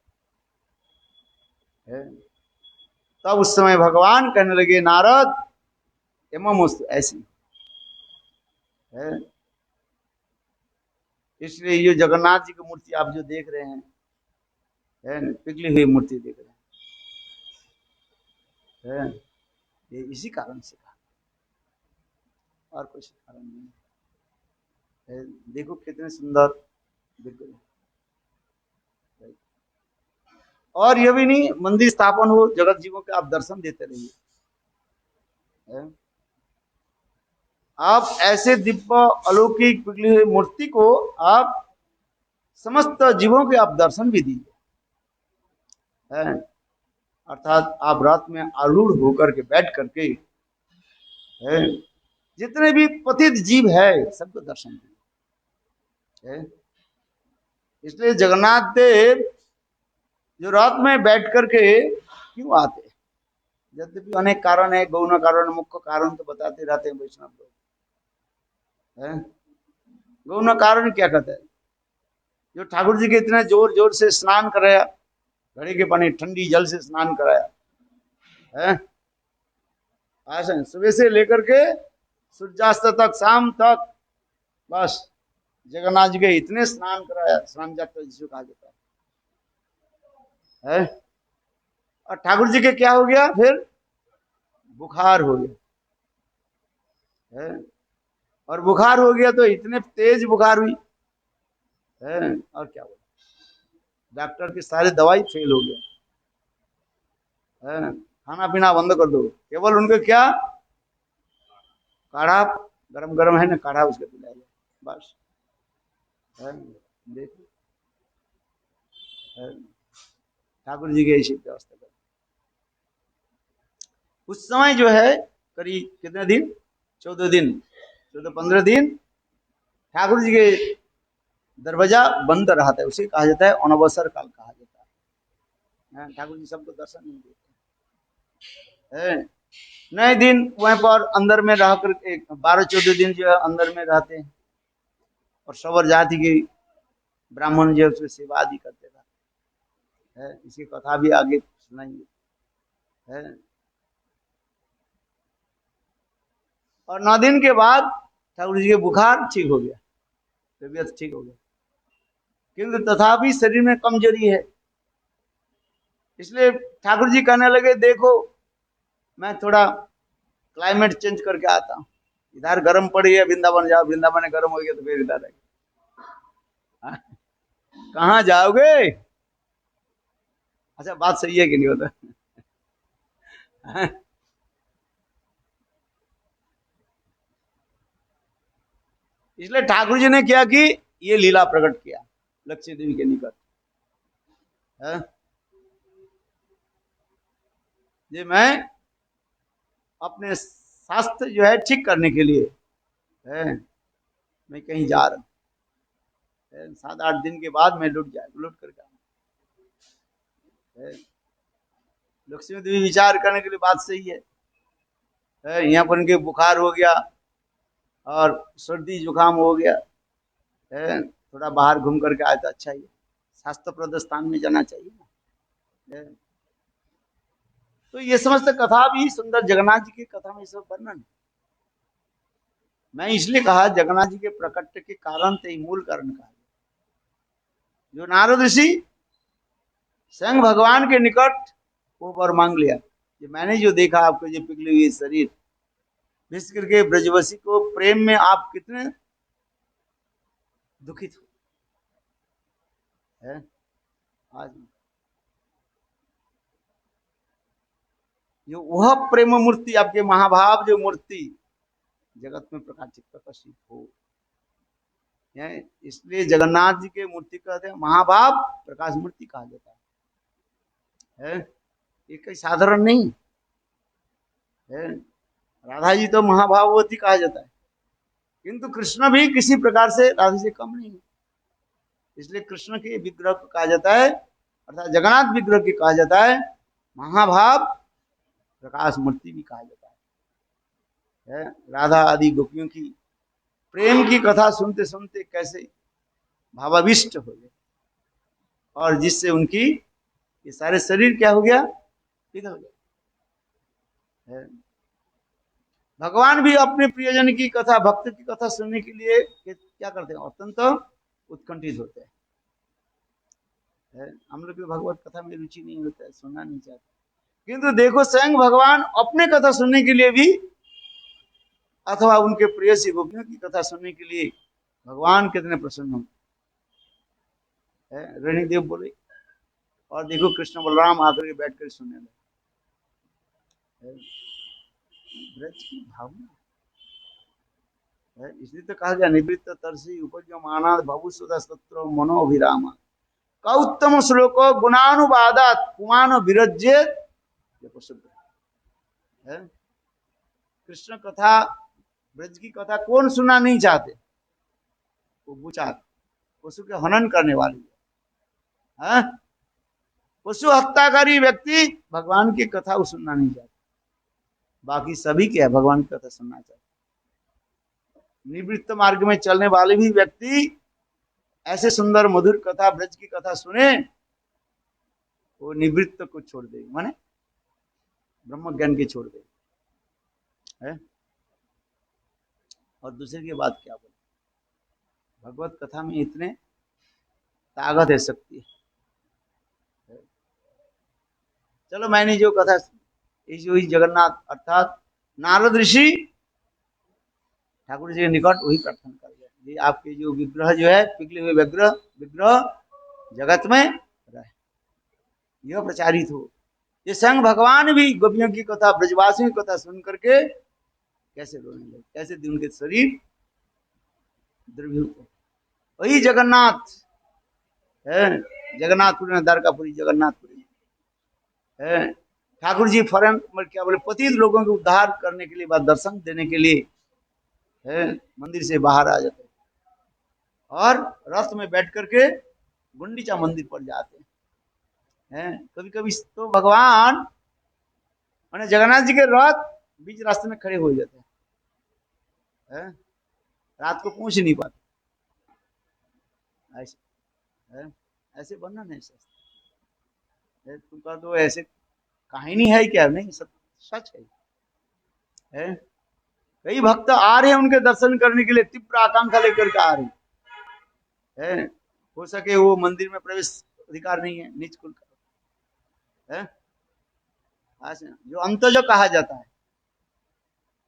है। तब उस समय भगवान कहने लगे, नारद एवं ऐसी है। इसलिए ये जगन्नाथ जी की मूर्ति आप जो देख रहे हैं, है न, पिघली हुई मूर्ति देख रहे हैं, ये इसी कारण से कहा, और कुछ कारण नहीं है। देखो कितने सुंदर विग्रह। और ये भी नहीं, मंदिर स्थापन हो, जगत जीवों के आप दर्शन देते रहिए। आप ऐसे दिव्य अलौकिक पिघली हुई मूर्ति को आप समस्त जीवों के आप दर्शन भी दीजिए। अर्थात आप रात में आरूढ़ होकर के बैठ करके जितने भी पतित जीव है सबको दर्शन दीजिए। इसलिए जगन्नाथ देव जो रात में बैठ करके क्यों आते, यद्यपि अनेक कारण है, गौण कारण, मुख्य कारण तो बताते रहते हैं वैष्णव लोग। गौण कारण क्या कहते हैं, जो ठाकुर जी के इतने जोर जोर से स्नान कराया, घड़े के पानी ठंडी जल से स्नान कराया है, ऐसा सुबह से लेकर के सूर्यास्त तक, शाम तक, बस जगन्नाथ जी के इतने स्नान कराया, स्नान जाता जिसको कहा जाता है। और ठाकुर जी के क्या हो गया, फिर बुखार हो गया है, और बुखार हो गया तो इतने तेज बुखार हुई है, और क्या हुआ, डॉक्टर की सारी दवाई फेल हो गया है, खाना पीना बंद कर दो, केवल उनके क्या, काढ़ा गरम गरम है ना, काढ़ा उसके पिलाइए बस। देखिए ठाकुर जी की ऐसी व्यवस्था कर। उस समय जो है करीब कितने दिन, 14 दिन, 14-15 दिन ठाकुर जी के दरवाजा बंद रहा था, उसे कहा जाता है अनवसर काल कहा जाता है। ठाकुर जी सबको दर्शन नहीं देते, नए दिन वहीं पर अंदर में रह कर 12-14 दिन जो है अंदर में रहते हैं, और सबर जाति के ब्राह्मण जो उसकी सेवा आदि करते रहते, इसकी कथा भी आगे सुनाएंगे। और 9 दिन के बाद ठाकुर जी के बुखार ठीक हो गया, तबीयत ठीक हो गया, किंतु तथापि शरीर में कमजोरी है। इसलिए ठाकुर जी कहने लगे, देखो मैं थोड़ा क्लाइमेट चेंज करके आता हूँ, इधर गर्म पड़ी है, वृंदावन जाओ, वृंदावन में गर्म हो गया तो फिर इधर है, कहाँ जाओगे। अच्छा बात सही है कि नहीं होता। इसलिए ठाकुर जी ने क्या की, ये लीला प्रकट किया लक्ष्मी देवी के निकट, ये मैं अपने स्वास्थ्य जो है ठीक करने के लिए मैं कहीं जा रहा हूँ, 7-8 दिन के बाद मैं लौट करके लक्ष्मी देवी विचार करने के लिए बात सही है, यहाँ पर उनके बुखार हो गया और सर्दी जुकाम हो गया, थोड़ा बाहर घूम करके आए तो अच्छा ही, शास्त्रप्रद स्थान में जाना चाहिए ना। तो ये समस्त कथा भी सुंदर, जगन्नाथ जी की कथा में सब वर्णन। मैं इसलिए कहा जगन्नाथ जी के प्रकट के कारण थे, मूल कारण कहा, जो नारद ऋषि स्वयं भगवान के निकट वो वर मांग लिया कि मैंने जो देखा आपको जो पिघली हुई शरीर, विश्व करके ब्रजवसी को प्रेम में आप कितने दुखित हो है? आज जो वह प्रेम मूर्ति आपके महाभाव जो मूर्ति जगत में प्रकाशित प्रकाशित हो, इसलिए जगन्नाथ जी के मूर्ति कहते हैं महाभाव प्रकाश मूर्ति कहा जाता है, ये कोई साधारण नहीं है। राधा जी तो महाभाववती कहा जाता है, किंतु कृष्ण भी किसी प्रकार से राधा से कम नहीं है, इसलिए कृष्ण के विग्रह को कहा जाता है, अर्थात जगन्नाथ विग्रह की कहा जाता है महाभाव प्रकाश मूर्ति भी कहा जाता है। राधा आदि गोपियों की प्रेम की कथा सुनते सुनते कैसे भावाविष्ट हो गए, और जिससे उनकी ये सारे शरीर क्या हो गया, पिघल गया। भगवान भी अपने प्रियजन की कथा, भक्त की कथा सुनने के लिए क्या करते हैं, अत्यंत उत्कंठित होते हैं, हम लोग की भगवत कथा में रुचि नहीं होता है, सुनना नहीं चाहते। किंतु देखो स्वयं भगवान अपने कथा सुनने के लिए भी, अथवा उनके प्रेयसी गोपियों की कथा सुनने के लिए भगवान कितने प्रसन्न होंगे। रणिदेव बोले, और देखो कृष्ण बलराम आकर के बैठ कर सुनने लगे। ब्रज की भावना है, इसलिए तो कहा गया निवृत्त तरसी उपज माना भवुसुदा सत्र मनोभिराम का उत्तम श्लोको गुणानुवादात पुमान विरज्य है। कृष्ण कथा, ब्रज की कथा कौन सुनना नहीं चाहते? वो बुचार, पशु के हनन करने वाली है, पशु हत्याकारी व्यक्ति भगवान की कथा वो सुनना नहीं चाहते। बाकी सभी क्या है, भगवान की कथा सुनना चाहते। निवृत्त मार्ग में चलने वाले भी व्यक्ति ऐसे सुंदर मधुर कथा, ब्रज की कथा सुने, वो निवृत्त को छोड़ दे, माने ब्रह्म ज्ञान के छोड़ दे है। और दूसरे की बात क्या बोले, भगवत कथा में इतने ताकत है, शक्ति है। चलो मैंने जो कथा, जो जगन्नाथ अर्थात नारद ऋषि ठाकुर जी के निकट वही प्रार्थना कर गया, ये आपके जो विग्रह जो है, पिघले हुए विग्रह जगत में रहे, यह प्रचारित हो। ये स्वयं भगवान भी गोपियों की कथा, ब्रजवासियों की कथा सुन करके कैसे रोने लगे, कैसे उनके शरीर द्रवीभूत हो। वही जगन्नाथ है, जगन्नाथपुरी में द्वारकापुरी जगन्नाथपुरी है। ठाकुर जी फौरन क्या बोले, पतित लोगों के उद्धार करने के लिए, बाद दर्शन देने के लिए है, मंदिर से बाहर आ जाते और रथ में बैठ करके गुंडीचा मंदिर पर जाते हैं। कभी कभी तो भगवान माने जगन्नाथ जी के रथ बीच रास्ते में खड़े हो जाते हैं, रात को पहुंच नहीं पाते। ऐसे ऐसे वर्णन है, तुमका तो ऐसे कहानी है क्या? नहीं, सब सच है। कई भक्त आ रहे हैं उनके दर्शन करने के लिए, तीव्र आकांक्षा लेकर के आ रहे हैं। हो सके वो मंदिर में प्रवेश अधिकार नहीं है, नीच कुल का है। जो अंतज कहा जाता है,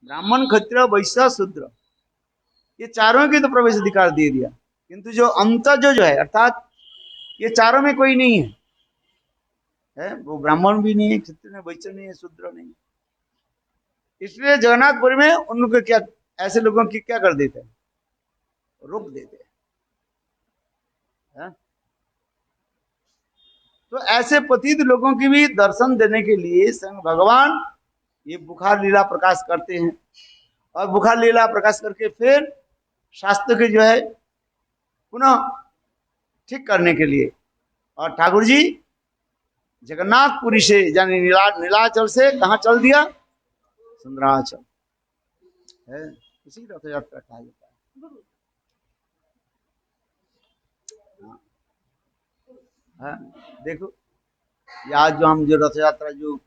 ब्राह्मण क्षत्रिय वैश्य शूद्र, ये चारों के तो प्रवेश अधिकार दे दिया, किंतु जो अंतज जो है, अर्थात ये चारों में कोई नहीं है, वो ब्राह्मण भी नहीं है, क्षत्रिय वैश्य नहीं है, शूद्र नहीं है। इसलिए जगन्नाथपुरी में उनको क्या, ऐसे लोगों की क्या कर देते हैं, रोक देते हैं। तो ऐसे पतित लोगों की भी दर्शन देने के लिए स्वयं भगवान ये बुखार लीला प्रकाश करते हैं, और बुखार लीला प्रकाश करके फिर शास्त्र के जो है पुनः ठीक करने के लिए, और ठाकुर जी जगन्नाथपुरी से यानी नीलाचल से कहाँ चल दिया, सुंदराचल है। इसी रथ यात्रा कहा जाता है। हाँ, देखो आज जो हम जो रथ यात्रा जो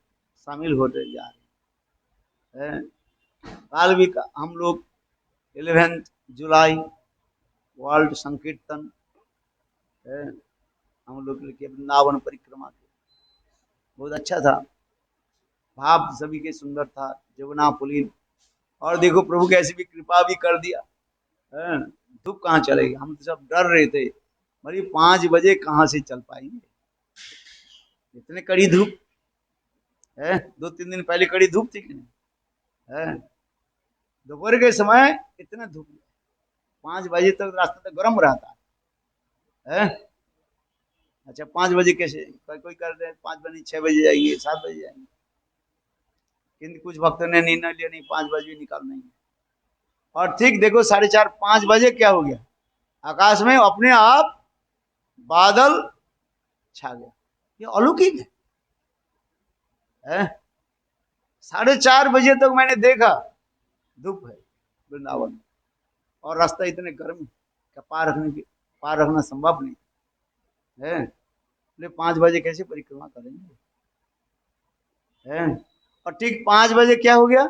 शामिल होते जा रहे हैं, काल भी हम लोग 11 जुलाई वर्ल्ड संकीर्तन है, हम लोग लेके वृंदावन परिक्रमा के, बहुत अच्छा था, भाव सभी के सुंदर था, जमुना पुलिन। और देखो प्रभु कैसी भी कृपा भी कर दिया है। धूप कहाँ चलेगी, हम तो सब डर रहे थे, भाई 5 बजे कहाँ से चल पाएंगे, इतने कड़ी धूप है। 2-3 दिन पहले कड़ी धूप थी कि नहीं है, दोपहर के समय इतना धूप, 5 बजे तक रास्ता तो गर्म रहता है। अच्छा 5 बजे कैसे, कोई कर रहे 5 बजे, 6 बजे जाएंगे, 7 बजे जाएंगे, किंतु कुछ भक्तों ने निर्णय लिया नहीं, 5 बजे निकालना ही। और ठीक देखो 4:30-5 बजे क्या हो गया, आकाश में अपने आप बादल छा गया। ये अलौकिक है। 4:30 बजे तक मैंने देखा धूप है वृंदावन में, और रास्ता इतने गर्म क्या पार रखना संभव नहीं है। 5 बजे कैसे परिक्रमा करेंगे है। और ठीक 5 बजे क्या हो गया,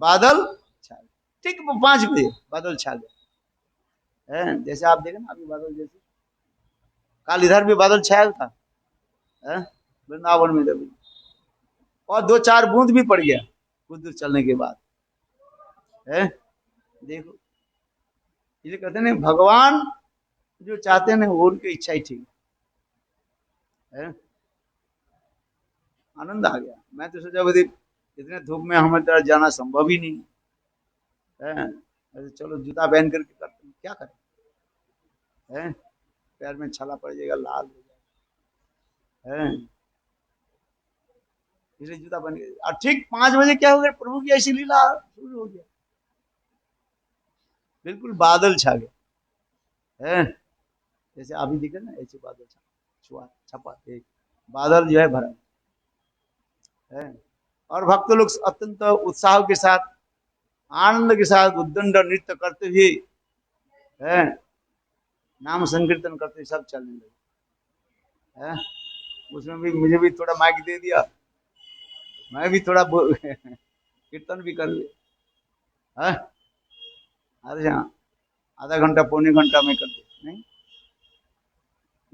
बादल छा गया। ठीक 5 बजे बादल छा गया है। जैसे आप देखें ना अभी बादल जैसे कल इधर भी बादल छाया था, वृंदावन में जब, और 2-4 बूंद भी पड़ गया कुछ दूर चलने के बाद, है देखो। इसलिए कहते हैं भगवान जो चाहते हैं वो उनकी इच्छा ही ठीक है। आनंद आ गया। मैं तो सोचा बदी इतने धूप में हमें तरह जाना संभव ही नहीं है, चलो जूता पहन करके करते हैं, क्या करें, है पैर में छाला पड़ जाएगा, लाल हो जाएगा, है इसलिए जूता पहन के। और ठीक 5 बजे क्या हो गया, प्रभु की ऐसी लीला शुरू हो गया, बिल्कुल बादल छा गए, है जैसे अभी दिखे ना ऐसे बादल छपा एक बादल जो है भरा है। और भक्त लोग अत्यंत उत्साह के साथ, आनंद के साथ उद्दंड नृत्य करते हुए, है नाम संकीर्तन करते हुए सब चलने लगे, है उसमें भी मुझे भी थोड़ा माइक दे दिया, मैं भी थोड़ा कीर्तन भी कर लिया, है अरे हाँ आधा घंटा पौने घंटा में कर दे, नहीं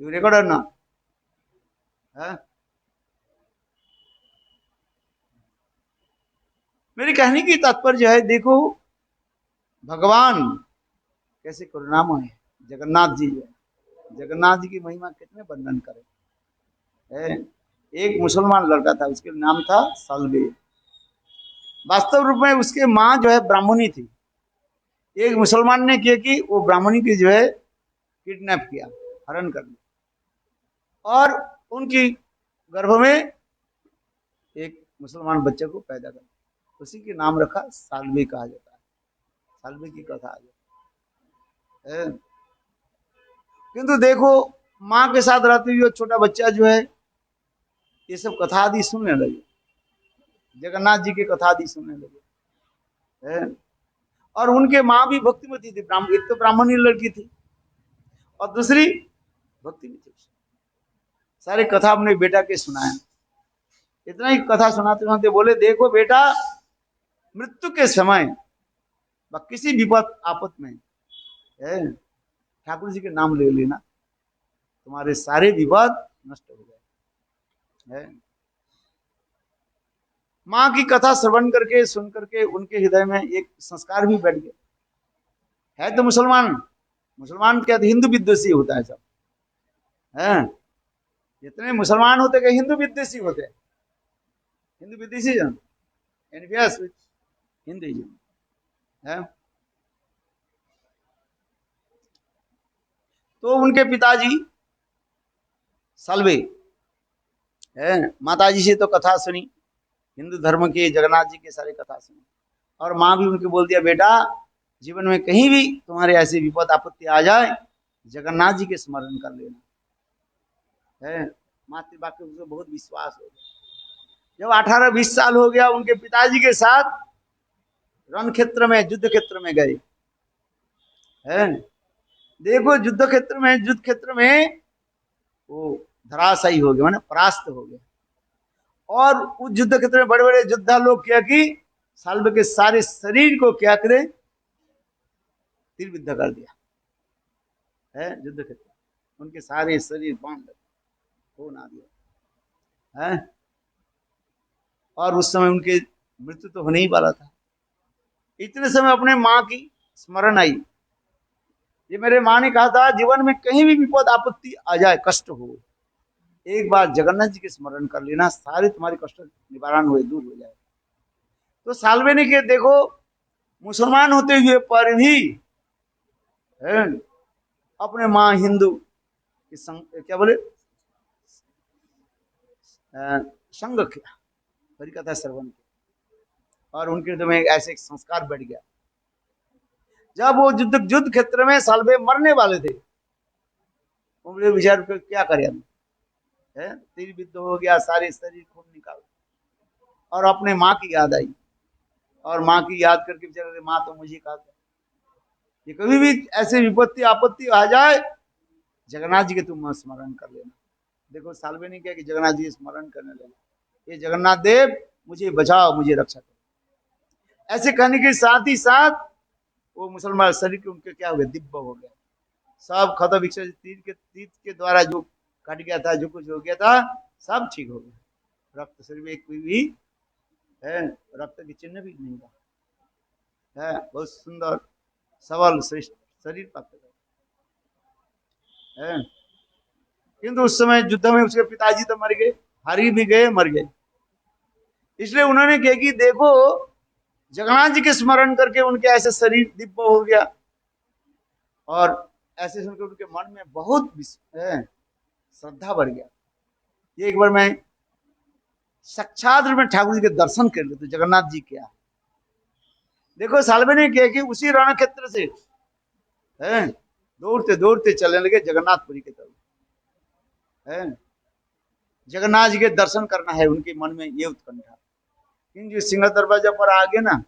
यू रिकॉर्ड ना, है मेरी कहने की तात्पर्य है, देखो भगवान कैसे करुणामय है। जगन्नाथ जी है, जगन्नाथ जी की महिमा कितने वर्णन करें। एक मुसलमान लड़का था, उसके नाम था साल्वे। वास्तव रूप में उसके माँ जो है ब्राह्मणी थी। एक मुसलमान ने किया कि वो ब्राह्मणी की जो है किडनैप किया, हरण कर लिया, और उनकी गर्भ में एक मुसलमान बच्चे को पैदा कर, उसी के नाम रखा साल्वे कहा जाता है, साल्वे की कथा आ जाती है। किंतु देखो माँ के साथ रहते हुए छोटा बच्चा जो है ये सब कथा आदि सुनने लगे, जगन्नाथ जी की कथा आदि सुनने लगे, है और उनके माँ भी भक्तिमती थी, एक तो ब्राह्मणी लड़की थी और दूसरी भक्ति भी थी। सारे कथा अपने बेटा के सुनाया, इतना ही कथा सुनाते सुनाते बोले देखो बेटा, मृत्यु के समय किसी विपद आपत में ठाकुर जी के नाम ले लेना, तुम्हारे सारे विवाद नष्ट हो गए। माँ की कथा श्रवण करके सुन करके उनके हृदय में एक संस्कार भी बैठ गया। है तो मुसलमान, मुसलमान क्या हिंदू विद्वेषी होता है सब, है जितने मुसलमान होते हैं हिंदू विद्वेषी होते हैं, हिंदू विद्वेषी जन हिंदुइज्म है। तो उनके पिताजी साल्वे है, माताजी से तो कथा सुनी, हिंदू धर्म के जगन्नाथ जी के सारे कथा सुनी, और माँ भी उनके बोल दिया बेटा जीवन में कहीं भी तुम्हारे ऐसी विपद आपत्ति आ जाए जगन्नाथ जी के स्मरण कर लेना, है मातृवाक्य को बहुत विश्वास हो गया। जब 18-20 साल हो गया उनके पिताजी के साथ रण क्षेत्र में युद्ध क्षेत्र में गए, है देखो युद्ध क्षेत्र में वो धराशायी हो गया, माने परास्त हो गया। और उस युद्ध क्षेत्र में बड़े बड़े योद्धा लोग क्या कि साल्वे के सारे शरीर को क्या करे तिल विद्ध कर दिया, है युद्ध क्षेत्र उनके सारे शरीर बांध हो ना दिया, है और उस समय उनके मृत्यु तो होने ही वाला था। इतने समय अपने माँ की स्मरण आई, ये मेरे माँ ने कहा था जीवन में कहीं भी विपद आपत्ति आ जाए कष्ट हो एक बार जगन्नाथ जी के स्मरण कर लेना, सारे तुम्हारे कष्ट निवारण हुए दूर हो जाए। तो साल्वे ने के देखो मुसलमान होते हुए पर भी है अपने माँ हिंदू की क्या बोले संग किया, हरि कथा श्रवण किया, और उनके हृदय में ऐसे एक संस्कार बैठ गया। जब वो युद्ध क्षेत्र में साल्वे मरने वाले थे, उन्होंने विचार कर क्या करें हम, है तीर विद्ध हो गया, सारे शरीर खून निकाल, और अपने माँ की याद आई, और माँ की याद करके बेचारे माँ तो मुझे कहा था कि कभी भी ऐसे विपत्ति आपत्ति आ जाए जगन्नाथ जी के तुम स्मरण कर लेना। देखो साल्वे ने क्या कि जगन्नाथ जी स्मरण करने लगे, ये जगन्नाथ देव मुझे बचाओ, मुझे रक्षा करो। ऐसे कहने के साथ ही साथ वो मुसलमान शरीर के उनके क्या हो गया दिव्य हो गया, सब खत विक्षत तीर के द्वारा जो कट गया था, जो कुछ हो गया था, सब ठीक हो गया। रक्त शरीर में एक भी है, रक्त की चिन्ह भी नहीं था। है बहुत सुंदर सबल श्रेष्ठ शरीर प्राप्त है। किंतु उस समय युद्ध में उसके पिताजी तो मर गए, हारी भी गए, मर गए। इसलिए उन्होंने कहा कि देखो, जगन्नाथ जी के स्मरण करके उनके ऐसे शरीर दिव्य हो गया, और ऐसे सुनकर उनके मन में बहुत श्रद्धा बढ़ गया। ये एक बार मैं साक्षात रूप में ठाकुर जी के दर्शन कर लेते, जगन्नाथ जी क्या। देखो सालवे ने किया कि उसी रण क्षेत्र से दौड़ते दौड़ते चलने लगे जगन्नाथपुरी की तरफ। जगन्नाथ जी के दर्शन करना है, उनके मन में ये उत्कंठा। जो सिंह दरवाजा पर आ गए ना,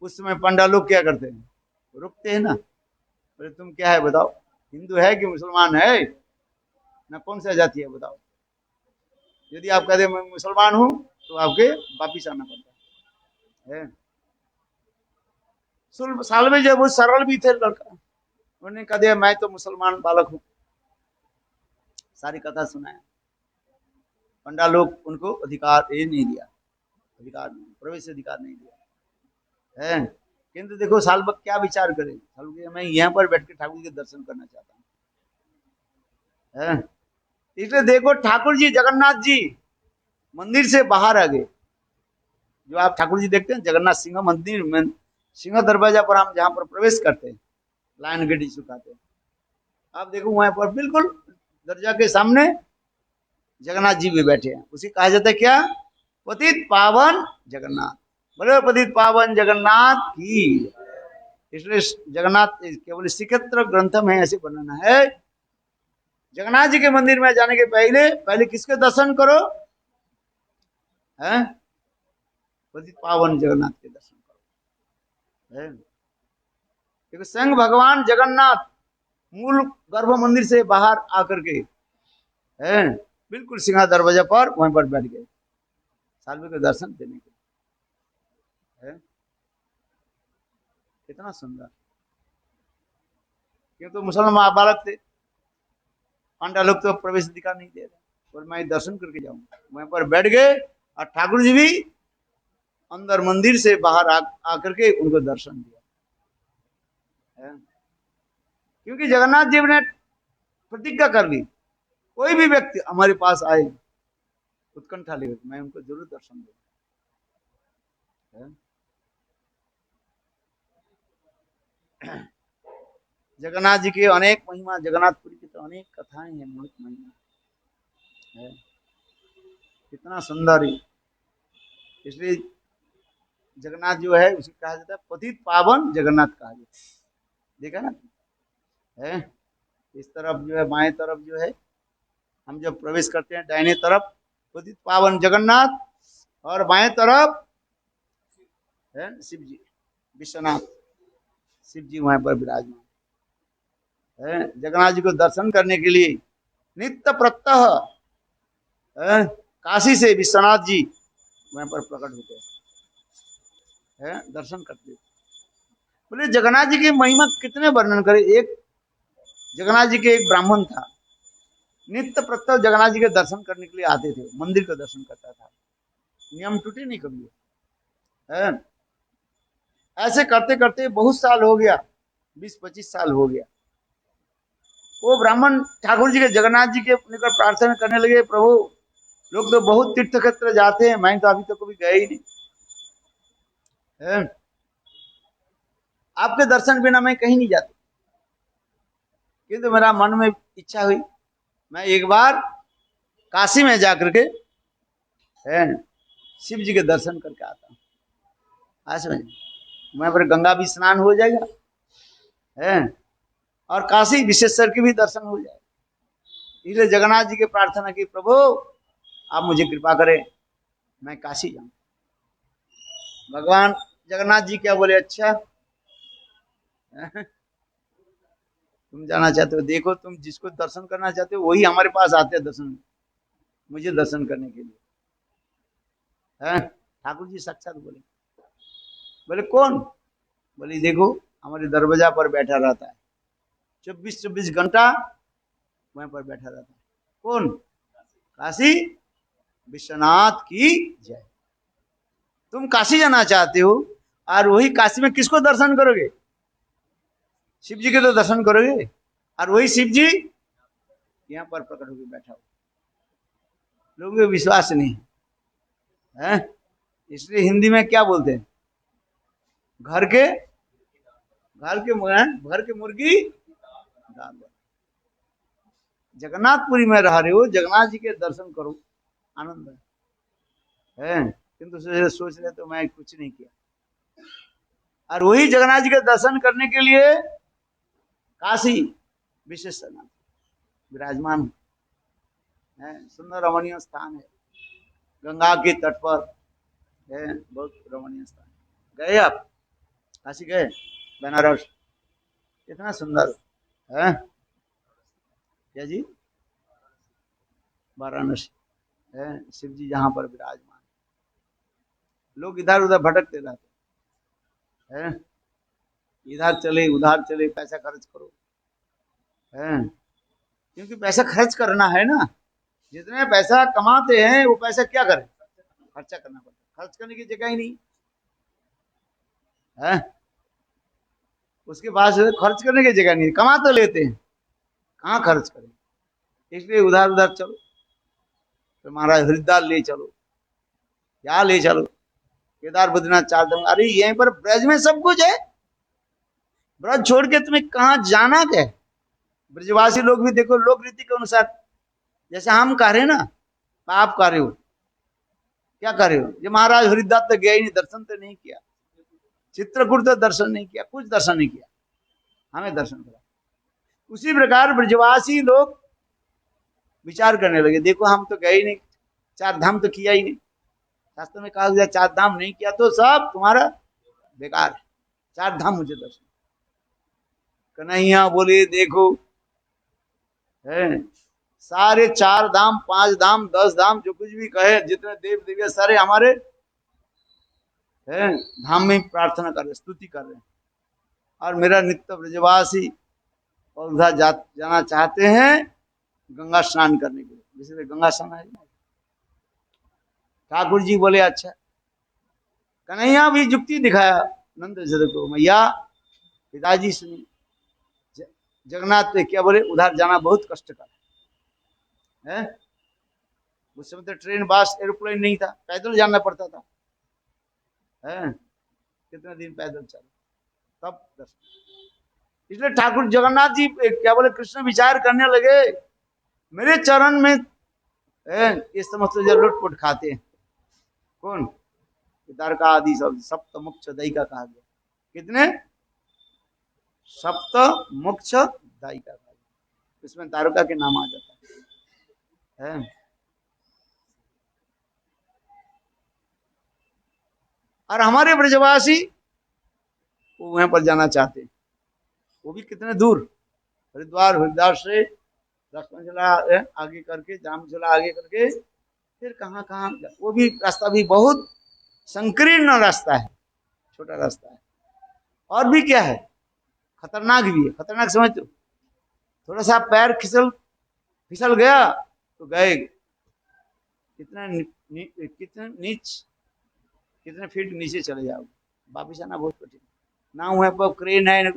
उस समय पंडा लोग क्या करते हैं, रुकते हैं ना, बोले तुम क्या है बताओ, हिंदू है कि मुसलमान है, ना कौन सा जाति है बताओ। यदि आप कहते मैं मुसलमान हूं तो आपके वापिस आना पड़ता है। साल में जब वो सरल भी थे लड़का, उन्होंने कह दिया मैं तो मुसलमान बालक हूं, सारी कथा सुनाया। पंडा लोग उनको अधिकार ये नहीं दिया, अधिकार नहीं, प्रवेश अधिकार नहीं दिया है। किंतु देखो सालबक क्या विचार करे, सालबक मैं यहाँ पर बैठ के ठाकुर जी के दर्शन करना चाहता हूँ। इसलिए देखो ठाकुर जी जगन्नाथ जी मंदिर से बाहर आ गए। जो आप ठाकुर जी देखते हैं जगन्नाथ सिंह मंदिर में, सिंह दरवाजा पर हम जहाँ पर प्रवेश करते हैं, लाइन गेट सुखाते हैं, आप देखो वहां पर बिल्कुल दरवाजा के सामने जगन्नाथ जी भी बैठे हैं। उसी कहा जाता है क्या, पतित पावन जगन्नाथ, बोले पतित पावन जगन्नाथ की। इसलिए जगन्नाथ केवल श्रीक्षेत्र ग्रंथ में ऐसे वर्णन है, जगन्नाथ जी के मंदिर में जाने के पहले पहले किसके दर्शन करो, हैं, पतित पावन जगन्नाथ के दर्शन करो। देखो स्वयं भगवान जगन्नाथ मूल गर्भ मंदिर से बाहर आकर के हैं, बिल्कुल सिंह दरवाजा पर वहीं पर बैठ गए सालवे के दर्शन देने के लिए। कितना सुंदर, क्यों तो मुसलमान बालक थे, पांडा लोग तो प्रवेश अधिकार नहीं दे रहे, और मैं दर्शन करके जाऊंगा, वहीं पर बैठ गए। और ठाकुर जी भी अंदर मंदिर से बाहर आकर के उनको दर्शन दिया। क्योंकि जगन्नाथ जी ने प्रतिज्ञा कर ली, कोई भी व्यक्ति हमारे पास आए उत्कंठा लेकर मैं उनको जरूर दर्शन दूंगा। जगन्नाथ जी की अनेक महिमा, जगन्नाथपुरी की तो अनेक कथाएं हैं, बहुत महिमा है, कितना सुंदर है। इसलिए जगन्नाथ जो है उसे कहा जाता है पतित पावन जगन्नाथ कहा जाता है। देखा ना है, इस तरफ जो है बाएं तरफ जो है हम जब प्रवेश करते हैं दाहिने तरफ पतित पावन जगन्नाथ, और बाएं तरफ है शिव जी, विश्वनाथ शिव जी वहां पर विराजमान है। जगन्नाथ जी को दर्शन करने के लिए नित्य प्रत्यह काशी से विश्वनाथ जी वहां पर प्रकट होते हैं, दर्शन करते। बोले जगन्नाथ जी की महिमा कितने वर्णन करे। एक जगन्नाथ जी के एक ब्राह्मण था, नित्य प्रत्यह जगन्नाथ जी के दर्शन करने के लिए आते थे, मंदिर का दर्शन करता था, नियम टूटे नहीं कभी है। ऐसे करते करते बहुत साल हो गया, 20-25 साल हो गया। वो ब्राह्मण ठाकुर जी के जगन्नाथ जी के निकट प्रार्थना करने लगे, प्रभु लोग तो बहुत तीर्थ क्षेत्र जाते हैं, मैं तो अभी तक कभी गया ही नहीं है, आपके दर्शन बिना मैं कहीं नहीं जाता। किंतु मेरा मन में इच्छा हुई मैं एक बार काशी में जाकर के है शिव जी के दर्शन करके आता हूँ। आज में वहां पर गंगा भी स्नान हो जाएगा है, और काशी विश्वेश्वर के भी दर्शन हो जाएगा। इसलिए जगन्नाथ जी के प्रार्थना की, प्रभु आप मुझे कृपा करें मैं काशी जाऊं। भगवान जगन्नाथ जी क्या बोले, अच्छा तुम जाना चाहते हो, देखो तुम जिसको दर्शन करना चाहते हो वही हमारे पास आते हैं दर्शन, मुझे दर्शन करने के लिए है। ठाकुर जी साक्षात बोले, बोले कौन, बोले देखो हमारे दरवाजा पर बैठा रहता है, 24-24 घंटा वहां पर बैठा रहता है। कौन? काशी विश्वनाथ की जय। तुम काशी जाना चाहते हो और वही काशी में किसको दर्शन करोगे? शिव जी के तो दर्शन करोगे, और वही शिव जी यहाँ पर प्रकट होकर बैठा हो। लोगों को विश्वास नहीं है, इसलिए हिंदी में क्या बोलते हैं? घर के मुर्गी दाल। जगन्नाथपुरी में रह रहे हो, जगन्नाथ जी के दर्शन करो, आनंद है। किंतु सोच रहे तो मैं कुछ नहीं किया। और वही जगन्नाथ जी के दर्शन करने के लिए काशी विश्वनाथ विराजमान है। सुंदर रमणीय स्थान है, गंगा के तट पर है, बहुत रमणीय स्थान। गए आप काशी? गए? बनारस कितना सुंदर है। क्या जी? वाराणसी है, शिव जी जहां पर विराजमान। लोग इधर उधर भटकते रहते हैं, इधर चले उधर चले, पैसा खर्च करो है, क्योंकि पैसा खर्च करना है ना। जितने पैसा कमाते हैं वो पैसा क्या करें? खर्चा करना पड़ता है। खर्च करने की जगह ही नहीं है, उसके पास खर्च करने की जगह नहीं। कमा तो लेते हैं, कहाँ खर्च करें? इसलिए उधर उधर चलो। तो महाराज हरिद्वार ले चलो, क्या ले चलो, केदार बद्रीनाथ चार धाम। अरे यहीं पर ब्रज में सब कुछ है, ब्रज छोड़ के तुम्हें कहाँ जाना क्या है? ब्रजवासी लोग भी देखो, लोक रीति के अनुसार, जैसे हम कह रहे हैं ना, आप कह रहे हो, क्या कर रहे हो? ये महाराज हरिद्वार तो गया ही नहीं, दर्शन तो नहीं किया, चित्रकूट तो दर्शन नहीं किया, कुछ दर्शन नहीं किया, हमें दर्शन करा। उसी प्रकार ब्रजवासी लोग विचार करने लगे, देखो हम तो गए ही नहीं, चार धाम तो किया ही नहीं। शास्त्र में कहा गया चार धाम नहीं किया तो सब तुम्हारा बेकार है, चार धाम मुझे दर्शन। कन्हैया बोले देखो है, सारे चार धाम, पांच धाम, 10 धाम, जो कुछ भी कहे, जितने देव देवी सारे हमारे है धाम में प्रार्थना कर रहे, स्तुति कर रहे। और मेरा नित्य ब्रजवासी और उधर जाना चाहते हैं गंगा स्नान करने के लिए, इसलिए गंगा स्नान है। ठाकुर जी बोले अच्छा। कन्हैया भी युक्ति दिखाया नंद जी को, मैया पिताजी सुनी, जगन्नाथ पे क्या बोले, उधर जाना बहुत कष्टकर है। उस समय तो ट्रेन, बस, एरोप्लेन नहीं था, पैदल जाना पड़ता था है। कितने दिन पैदल चले तब दर्शन। इसलिए ठाकुर जगन्नाथ जी क्या बोले, कृष्ण विचार करने लगे, मेरे चरण में ये समस्त जो लुटपुट खाते हैं। कौन? केदार का आदि सब सप्त मोक्ष दायी का कहा गया। कितने? सप्त मोक्ष दायी का कहा गया, इसमें तारका के नाम आ जाता है। और हमारे ब्रजवासी वो वहां पर जाना चाहते हैं, वो भी कितने दूर, हरिद्वार से 10 मंजिला आगे करके, जामझोला आगे करके, फिर कहाँ कहाँ, वो भी रास्ता भी बहुत संकीर्ण रास्ता है, छोटा रास्ता है। और भी क्या है, खतरनाक भी है। खतरनाक समझते हो, थोड़ा सा पैर फिसल गया तो गए कितने फीट नीचे चले जाओ, वापिस आना बहुत कठिन। ना वहां पर क्रेन है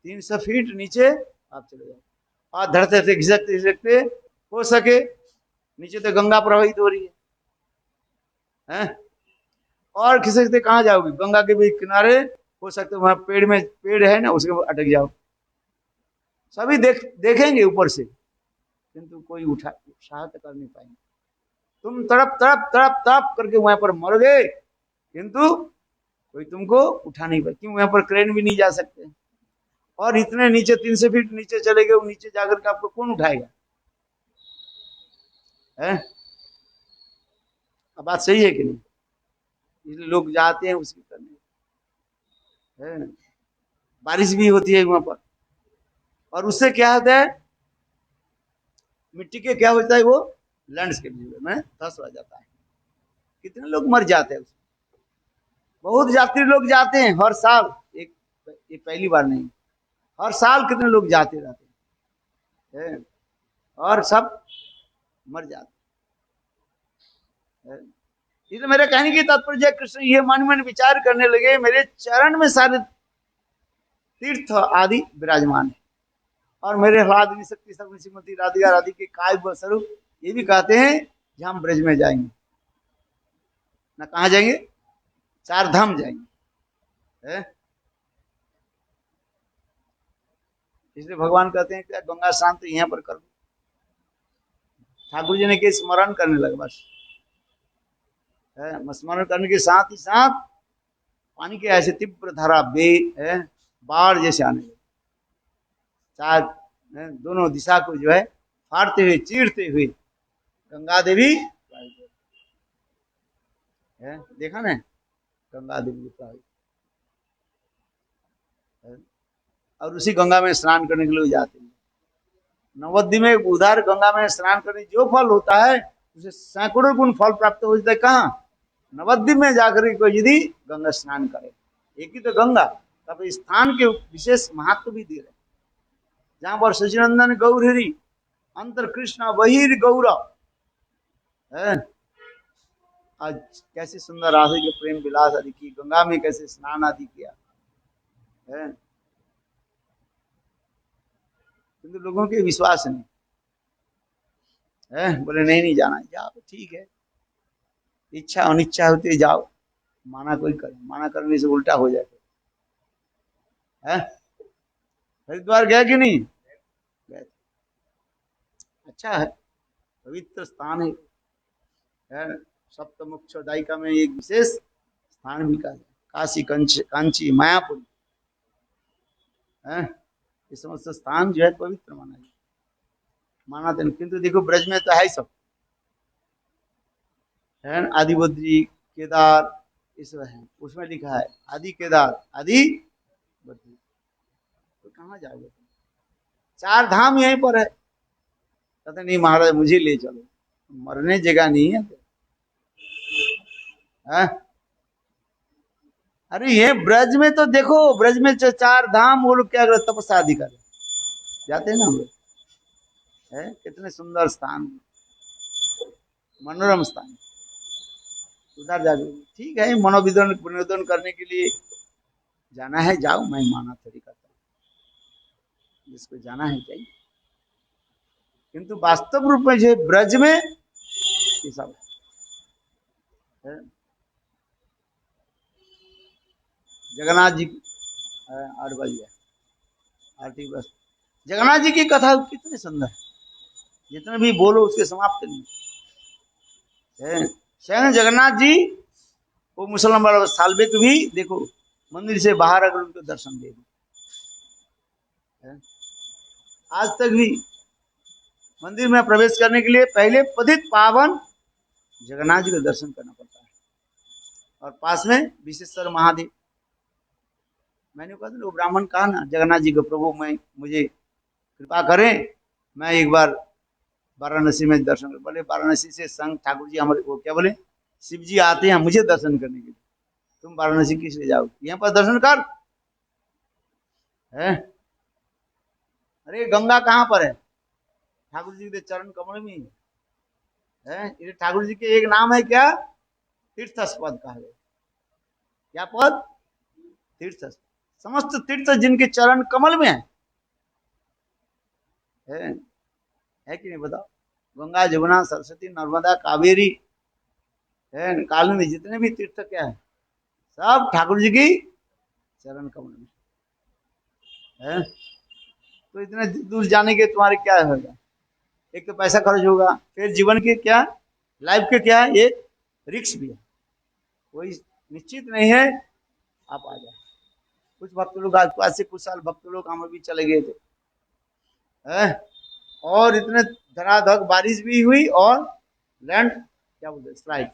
300 फीट नीचे आप चले जाओ, और धड़ते थे घिसकते घिसकते हो सके, नीचे तो गंगा प्रवाहित हो रही है, और खिसकते कहाँ जाओगे? गंगा के भी किनारे हो सकते वहां पेड़ है ना, उसके अटक जाओ। सभी देखेंगे ऊपर से, किंतु कोई साहस कर नहीं पाएंगे। तुम तड़प तड़प तड़प तड़प करके वहां पर मर गए, किंतु कोई तुमको उठा नहीं पाए, क्यों? वहां पर क्रेन भी नहीं जा सकते, और इतने नीचे 300 फीट नीचे चले गए, नीचे जाकर के आपको कौन उठाएगा? है? अब बात सही है कि नहीं? इसलिए लोग जाते हैं उसकी करने है। बारिश भी होती है वहां पर, और उससे क्या होता है, मिट्टी के क्या होता है, वो लैंडस्केप में धस हो जाता है। कितने लोग मर जाते हैं उसमें। बहुत यात्री लोग जाते हैं हर साल, ये पहली बार नहीं, हर साल कितने लोग जाते रहते हैं और सब मर जाते हैं। इसलिए मेरे कहने की तात्पर्य कृष्ण ये मन मन विचार करने लगे, मेरे चरण में सारे तीर्थ आदि विराजमान है और मेरे ह्लादि शक्ति सर्व श्रीमती राधिका राधि के काव्य स्वरूप ये भी कहते हैं कि हम ब्रज में जाएंगे ना, कहाँ जाएंगे, चार धाम जाएंगे है? इसलिए भगवान कहते हैं कि गंगा स्नान तो यहाँ पर करो। ठाकुर जी ने के स्मरण करने लगे बस है, स्मरण करने के साथ ही साथ पानी के ऐसे तीव्र धारा बे है बाढ़ जैसे आने लगे, चार दोनों दिशा को जो है फाड़ते हुए चीरते हुए गंगा देवी है, देखा ना गंगा देवी और उसी गंगा में स्नान करने के लिए जाते हैं। नवद्वीप में उधर गंगा में स्नान करने जो फल होता है उसे सैकड़ों गुण फल प्राप्त हो जाता है। कहाँ, नवद्वीप में जाकर कोई यदि गंगा स्नान करे, एक ही तो गंगा तब स्थान के विशेष महत्व भी दे रहे, जहां पर सचिनंदन गौरहरि अंतर कृष्ण बहिर गौरव है। आज कैसे सुंदर राधे के प्रेम विलास आदि की, गंगा में कैसे स्नान आदि किया है, किंतु लोगों के विश्वास नहीं है, बोले नहीं नहीं जाना, जाओ ठीक है, इच्छा अनिच्छा होती है जाओ, माना कोई करे, माना करने से उल्टा हो जाए है। हरिद्वार गया कि नहीं गए, अच्छा है, पवित्र स्थान है। सप्तमुक्षदायिका में एक विशेष स्थान भी का है, काशी कांची मायापुर है, ये समस्त स्थान जो है पवित्र माना था। किंतु देखो ब्रज में तो है सब है, आदि बद्री केदार इस है, उसमें लिखा है आदि केदार आदि बद्री, तो कहाँ जाओगे, चार धाम यहीं पर है। कहते नहीं महाराज मुझे ले चलो, मरने जगह नहीं है, है? अरे ये ब्रज में तो देखो, ब्रज में चार धाम, वो लोग क्या कर तपस्या आदि कर जाते हैं ना हम लोग, है कितने सुंदर स्थान, मनोरम स्थान, उधर जाके ठीक है मनोविनोदन करने के लिए जाना है जाओ, मैं माना थोड़ी करता हूँ, जिसको जाना है जाइए, किंतु वास्तव रूप में जो ब्रज में ये सब है। जगन्नाथ जी आठ बजे आरती बस, जगन्नाथ जी की कथा कितनी सुंदर है, जितने भी बोलो उसके समाप्त नहीं है। स्वयं जगन्नाथ जी वो मुसलमान सालबे को भी देखो मंदिर से बाहर अगर उनको दर्शन दे, आज तक भी मंदिर में प्रवेश करने के लिए पहले पतित पावन जगन्नाथ जी का दर्शन करना पड़ता है, और पास में विश्वेश्वर महादेव। मैंने कहा था ब्राह्मण कहा ना जगन्नाथ जी को, प्रभु मैं मुझे कृपा करें, मैं एक बार वाराणसी में दर्शन कर, बोले वाराणसी से संघ ठाकुर जी हमारे वो क्या बोले शिव जी आते हैं मुझे दर्शन करने के लिए, तुम वाराणसी किस लिए जाओ, यहाँ पर दर्शन कर है। अरे गंगा कहाँ पर है, ठाकुर जी के चरण कमल में है। ये ठाकुर जी के एक नाम है क्या, तीर्थ पद कहा गया, क्या पद, तीर्थ, समस्त तीर्थ जिनके चरण कमल में है कि नहीं बताओ, गंगा जमुना सरस्वती नर्मदा कावेरी है, काल में जितने भी तीर्थ क्या है सब ठाकुर जी की चरण कमल में है। तो इतने दूर जाने के तुम्हारे क्या होगा, एक तो पैसा खर्च होगा, फिर जीवन के क्या लाइफ के क्या है एक रिस्क भी है, कोई निश्चित नहीं है आप आ जाए। कुछ भक्त लोग आज से कुछ साल भक्त लोग हम भी चले गए थे है? और इतने धड़ाधड़ बारिश भी हुई और लैंड क्या बोलते स्लाइड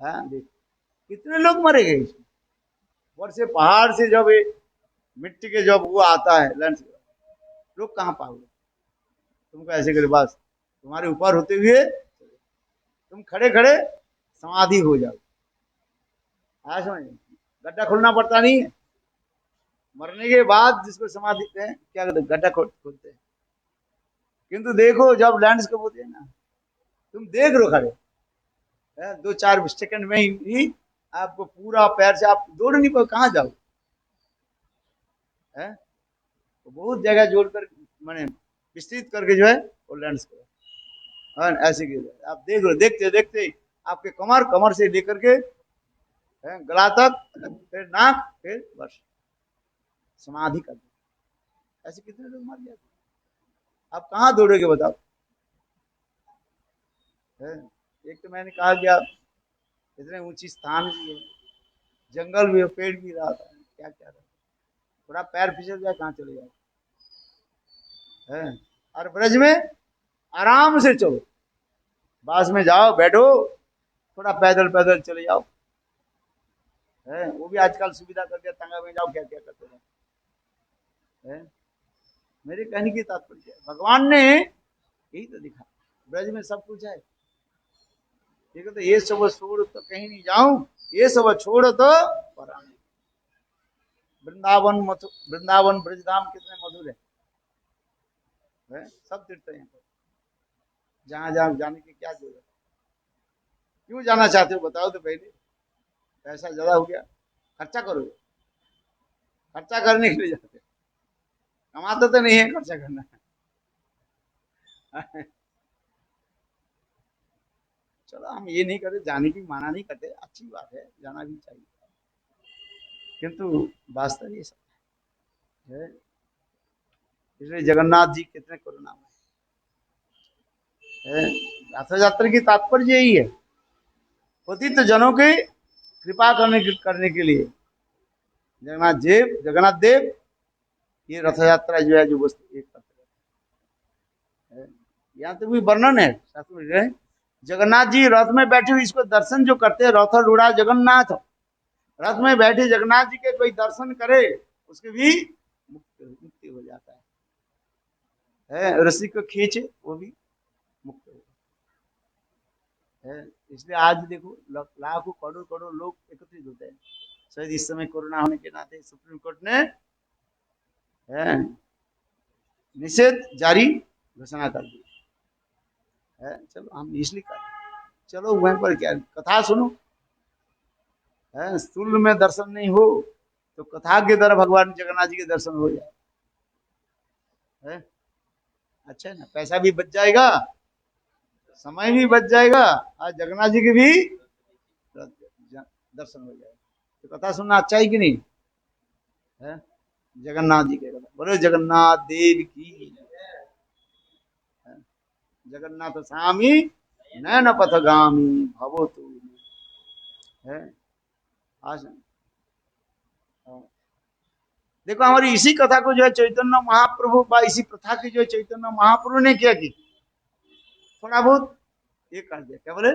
है, देख कितने लोग मरे गए इसमें, और से पहाड़ से जब मिट्टी के जब वो आता है लैंड, लोग कहाँ पाओगे, तुमको ऐसे करे बस तुम्हारे ऊपर होते हुए तुम खड़े खड़े समाधि हो जाओ, समझ, गड्ढा खोलना पड़ता नहीं है, मरने के बाद जिसको समाधि है क्या करते, गड्ढा खोदते हैं। किंतु देखो जब लैंडस्केप होते हैं ना, तुम देख लो खड़े, 2-4 सेकंड में ही आपको पूरा पैर से आप दौड़ नहीं पाओ, कहाँ जाओ है। तो बहुत जगह जोड़कर मैंने विस्तृत करके जो है वो लैंडस्केप ऐसे गिर आप देख लो, देखते देखते आपके कमर कमर से लेकर के गला तक, फिर नाक, फिर बस समाधि कर दो। ऐसे कितने लोग मर जाते, आप कहाँ दौड़ोगे बताओ है? एक तो मैंने कहा कि आप इतने ऊंची स्थान भी है, जंगल भी है, पेड़ भी रहा था, क्या क्या रहा, थोड़ा पैर फिसल जाए कहाँ चले जाए है। और ब्रज में आराम से चलो, बास में जाओ बैठो, थोड़ा पैदल पैदल चले जाओ है। वो भी आजकल सुविधा कर दिया, तंगा में जाओ क्या क्या करते हैं। मेरे कहने की तात्पर्य है भगवान ने यही तो दिखा, ब्रज में सब कुछ है। ठीक है, तो ये सब छोड़ तो कहीं नहीं जाऊं, ये सब छोड़ तो पराने। वृंदावन वृंदावन ब्रजधाम कितने मधुर है? सब तीर्थ हैं, जहां जहां जाने की क्या जरूरत, क्यों जाना चाहते हो बताओ तो पहले। पैसा ज्यादा हो गया, खर्चा करो, खर्चा करने के लिए जाते, कमाते तो नहीं है, खर्चा करना है। चलो हम ये नहीं करते, जाने की माना नहीं करते, अच्छी बात है, जाना भी चाहिए, किंतु वास्तव ये सब है। इसलिए जगन्नाथ जी कितने करुणामय है। रथ यात्रा की तात्पर्य यही है, पतित जनों के कृपा करने के लिए जगन्नाथ देव ये रथ यात्रा जो है, जो वस्तु एक करते हैं। यहाँ तो भी वर्णन है शास्त्र में, जगन्नाथ जी रथ में बैठे हुए इसको दर्शन जो करते हैं, रथ रूढ़ा जगन्नाथ, रथ में बैठे जगन्नाथ जी के कोई दर्शन करे उसके भी मुक्ति हो जाता है, रस्सी को खींचे वो भी मुक्त हो है। इसलिए आज देखो लाखों करोड़ करोड़ लोग एकत्रित होते हैं। शायद इस समय कोरोना होने के नाते सुप्रीम कोर्ट ने निषेध जारी घोषणा कर दी है। चलो हम इसलिए कर, चलो वहीं पर क्या कथा सुनो है, स्थूल में दर्शन नहीं हो तो कथा के द्वारा भगवान जगन्नाथ जी के दर्शन हो जाए है। अच्छा है ना, पैसा भी बच जाएगा, समय भी बच जाएगा, और जगन्नाथ जी के भी दर्शन हो जाएगा। तो कथा सुनना अच्छा है कि नहीं है? जगन्नाथ जी के कथा बोलो, जगन्नाथ देव की, जगन्नाथ स्वामी नयन पथगामी भवो तो है। आज देखो हमारी इसी कथा को जो है चैतन्य महाप्रभु बा इसी प्रथा की जो है चैतन्य महाप्रभु ने क्या की, थोड़ा बहुत ये कर दिया, क्या बोले,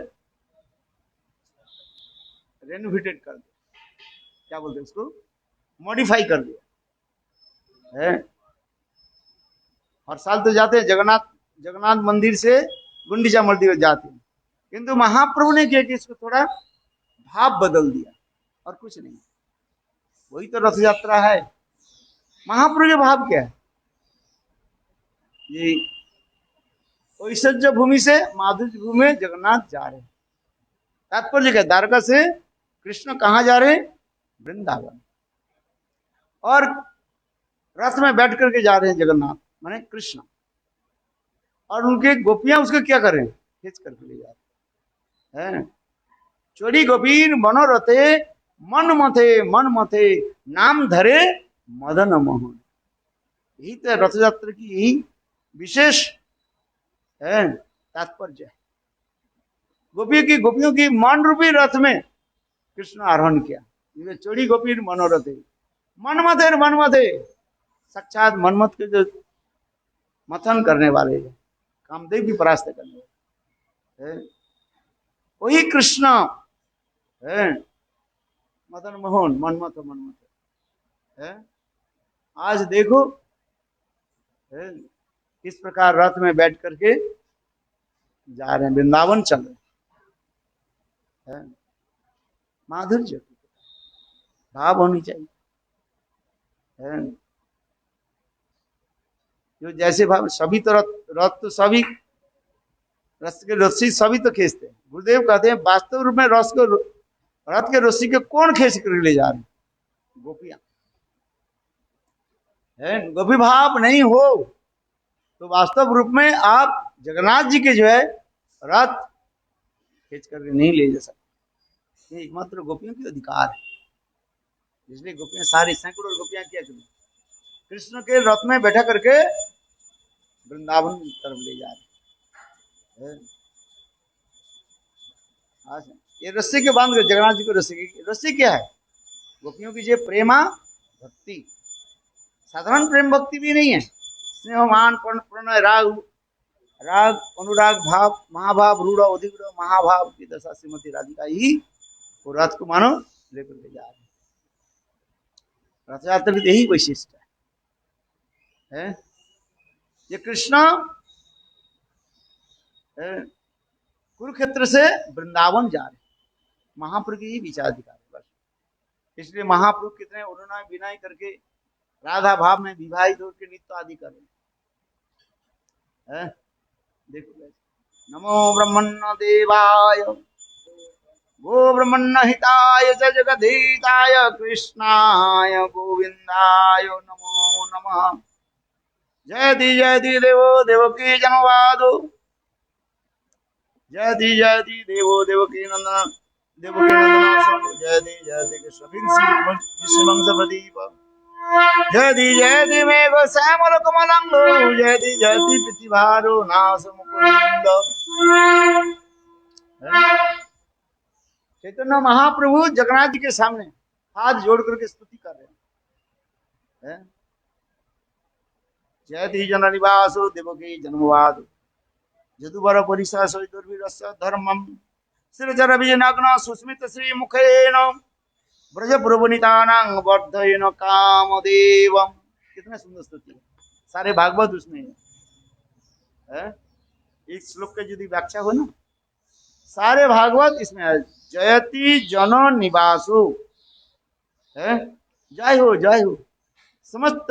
रेनोवेटेड कर दिया, क्या बोलते हैं उसको, मॉडिफाई कर दिया है। हर साल तो जाते हैं जगन्नाथ, जगन्नाथ मंदिर से गुंडीचा मंदिर जाते हैं, किंतु महाप्रभु ने क्या कि इसको थोड़ा भाव बदल दिया और कुछ नहीं। वही तो रथ यात्रा है। महाप्रभु के भाव क्या है, ये ऐश्वर्य भूमि से माधुर्य भूमि में जगन्नाथ जा रहे हैं। तात्पर्य क्या, द्वारका से कृष्ण कहाँ जा रहे हैं, वृंदावन, और रथ में बैठ करके जा रहे हैं जगन्नाथ माने कृष्ण, और उनके गोपियां उसके क्या कर रहे हैं, खींच करके ले जा रहे हैं। चोरी गोपीर मनोरथे मन मथे नाम धरे मदन मोहन। यही तो रथ यात्रा की यही विशेष है, तात्पर्य है। गोपियों की मन रूपी रथ में कृष्ण आरोहण किया। चोरी गोपीर मनोरथे मन मथे, साक्षात मनमथ के जो मथन करने वाले हैं, कामदेव की परास्त करने वाले, वही कृष्ण है, मदन मोहन मनमथ है। आज देखो है, किस प्रकार रथ में बैठ करके जा रहे हैं, वृंदावन चल रहे हैं। माधुर्य भाव होनी चाहिए है। जो जैसे भाव सभी तो रथ तो सभी रस के रस्सी सभी तो खींचते हैं। गुरुदेव कहते हैं वास्तव रूप में रस को रथ के रस्सी के कौन खींच कर ले जा रहे हैं? गोपियां है। गोपी भाव नहीं हो तो वास्तव रूप में आप जगन्नाथ जी के जो है रथ खींच करके नहीं ले जा सकते। ये एकमात्र गोपियों की अधिकार है। इसलिए गोपियां सारी सैकड़ों गोपियां क्या करें, कृष्ण के रथ में बैठा करके वृंदावन की तरफ ले जा रहे हैं। ये रस्सी के बांध जगन्नाथ जी को रस्सी क्या है? गोपियों की जो प्रेमा भक्ति, साधारण प्रेम भक्ति भी नहीं है। स्नेहमान प्रणय राग राग अनुराग भाव महाभाव रूढ़ अधिक महाभाव की दशा श्रीमती राधिका ही वो रथ को मानो लेकर के जा रहे हैं। रथ यात्रा की यही वैशिष्ट है। ये कृष्ण कुरुक्षेत्र से वृंदावन जा रहे, महाप्रभु की ही विचाराधिकार है बस। इसलिए महाप्रभु कितने उन्होंने विनय करके राधा भाव में विवाहित होकर नित्य आदि कर रहे। देखो नमो ब्रह्मण्य देवाय गो ब्रह्मण्य हिताय च जगदीताय कृष्णाय गोविंदाय नमो नमः। जयति देवो देवकी जनवादो जयति देवो देवकी नंदन देवकी नंदन जयति कृष्ण विश्ववंश प्रदीप जयति मेघ श्यामल कमलंगो जयति प्रतिभारो नाश मुकुंद। चैतन्य महाप्रभु जगन्नाथ जी के सामने हाथ जोड़ करके स्तुति कर रहे हैं। जयति जन निवासो देवकी जन्मवाद जदुवर परिसा दुर्वीरस धर्मम श्रीचर विजयनग्न सुस्मित श्री मुखेन ब्रज प्रभुनितानां वर्धयन कामदेवम। कितने सुंदर स्तुति है, सारे भागवत उसमें है। एक श्लोक के यदि व्याख्या हो ना, सारे भागवत इसमें है। जयति जनो निवासो है, जय हो समस्त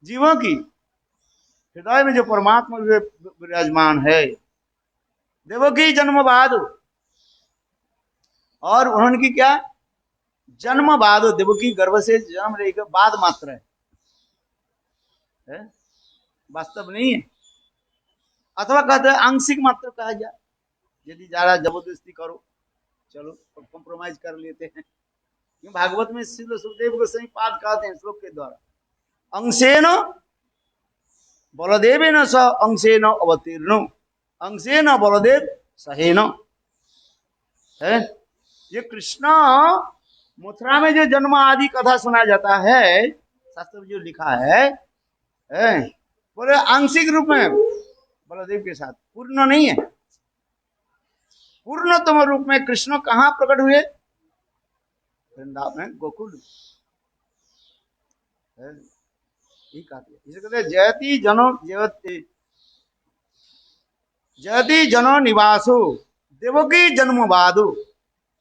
जीवों की हृदय में जो परमात्मा विराजमान है। देवकी जन्म बाद और उन्होंने की क्या जन्म बाद, देवकी गर्भ से जन्म लेकर बाद मात्र है, वास्तव नहीं है। अथवा कहते हैं आंशिक मात्र कहा जाए, यदि ज्यादा जबरदस्ती करो चलो कॉम्प्रोमाइज कर लेते हैं। क्यों भागवत में श्री सुखदेव को सही पाद कहते हैं श्लोक के द्वारा, अंशेन बलदेवेन स अंशेन अवतीर्ण अंशेन बलदेव सहेन है। ये कृष्ण मथुरा में जो जन्म आदि कथा सुना जाता है, शास्त्र में जो लिखा है बोले आंशिक रूप में बलदेव के साथ, पूर्ण नहीं है। पूर्णतम रूप में कृष्ण कहाँ प्रकट हुए? वृंदावन में गोकुल। इसे कहते जयति जनो निवासो देवकी जन्म बादो।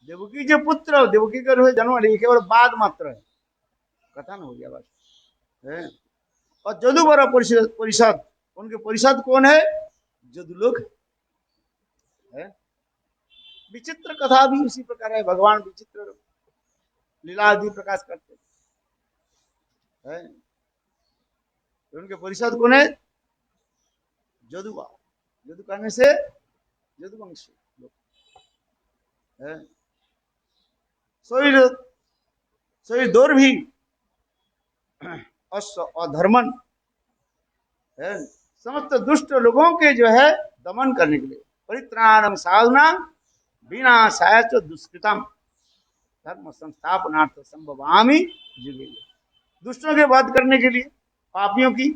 देवकी जो पुत्र देवकी का जन्म केवल बाद मात्र है, कथन हो गया बस। और जदुवर परिषद, उनके परिषद कौन है? जदुलोक है। विचित्र कथा भी उसी प्रकार है, भगवान विचित्र लीला आदि प्रकाश करते हैं। उनके परिषद कौन है? जदुवा। जदु कहने से जदुवंशी लोग। सोई दौर भी अधर्मन है, समस्त दुष्ट लोगों के जो है दमन करने के लिए, परित्राणम साधना विनाशाय च दुष्कृतम धर्म संस्थापनार्थ संभवामि युगे। दुष्टों के वध करने के लिए, पापियों की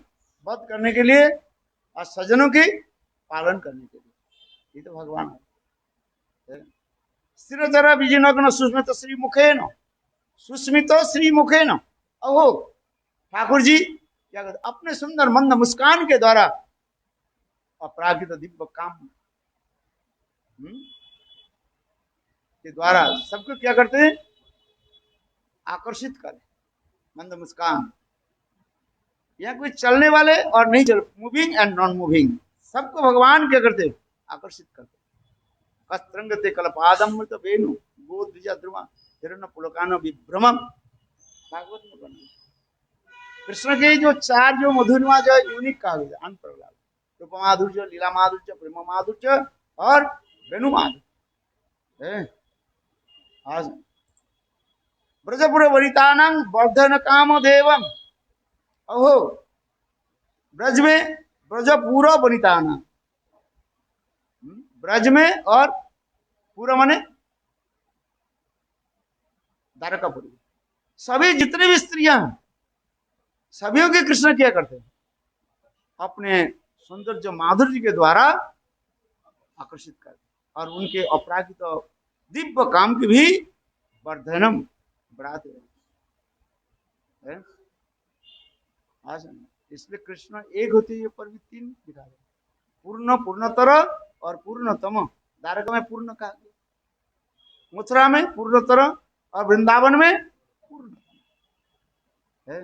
वध करने के लिए और सज्जनों के पालन करने के लिए, ये तो भगवान है। स्थिरचरा विजयनग्न सुस्मित श्री मुखेन, सुस्मित श्री मुखेन। अहो ठाकुर जी क्या करते? अपने सुंदर मंद मुस्कान के द्वारा अपरागित दिव्य काम के द्वारा सबको क्या करते हैं? आकर्षित करें। मंद मुस्कान यहाँ कोई चलने वाले और नहीं चल, मूविंग एंड नॉन मूविंग, सबको भगवान क्या करते, आकर्षित करते। कस्त्रंगते कल्पादम तो वेणु गोद द्विजा ध्रुवा हिरण्य पुलकान विभ्रमम, भागवत में बना। कृष्ण के जो चार जो मधुरिमा जो यूनिक कहा गया, अनप्रहलाद, रूप माधुर्य, लीला माधुर्य, प्रेम माधुर्य और वेणु माधुर्य। आज ब्रजपुर वरितानंग वर्धन काम देवम, अहो ब्रज में ब्रजपुर वनिताना, ब्रज में और पूरा माने द्वारकापुरी, सभी जितने भी स्त्रियां हैं सभी के कृष्ण क्या करते हैं, अपने सौंदर्य माधुर्य के द्वारा आकर्षित करते और उनके अपराजित दिव्य काम की भी वर्धनम बढ़ाते हैं। इसलिए कृष्ण एक होते हैं पर भी तीन दिखा रहे, पूर्ण, पूर्णतर और पूर्णतम। द्वारका में पूर्ण कहा गया, मथुरा में पूर्णतर और वृंदावन में पूर्णतम है।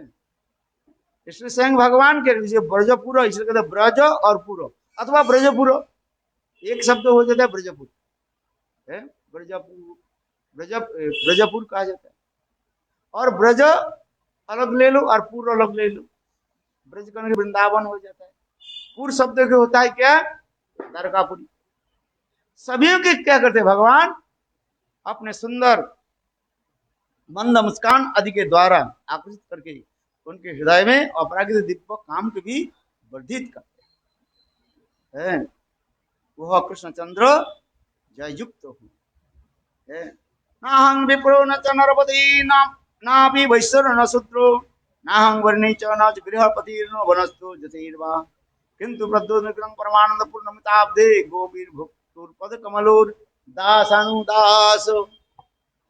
इसलिए स्वयं भगवान के ब्रजपुर, इसलिए कहते ब्रज और पुर अथवा ब्रजपुर, एक शब्द हो जाता है ब्रजपुर है, ब्रजपुर ब्रजपुर कहा जाता है। और ब्रज अलग ले लो और पूर्व अलग ले लो, ब्रज करने के वृंदावन हो जाता है। पूर्व शब्द के होता है क्या, द्वारकापुरी। सभी के क्या करते हैं भगवान, अपने सुंदर मंद मुस्कान आदि के द्वारा आकर्षित करके उनके हृदय में अपरागित दिव्य काम के भी वर्धित करते हैं। वह कृष्णचंद्र जय युक्त हो, नाहं विप्रो न च नरपति नापि वैश्वर न शूद्रो नाहं वर्णी च न च गृहपतिर्न वनस्तु जतिर्वा किंतु प्रद्योतमिक्रं परमानंद पूर्णमिताब्दे गोपीर भुक्तुर्पद कमलोर दासानुदास।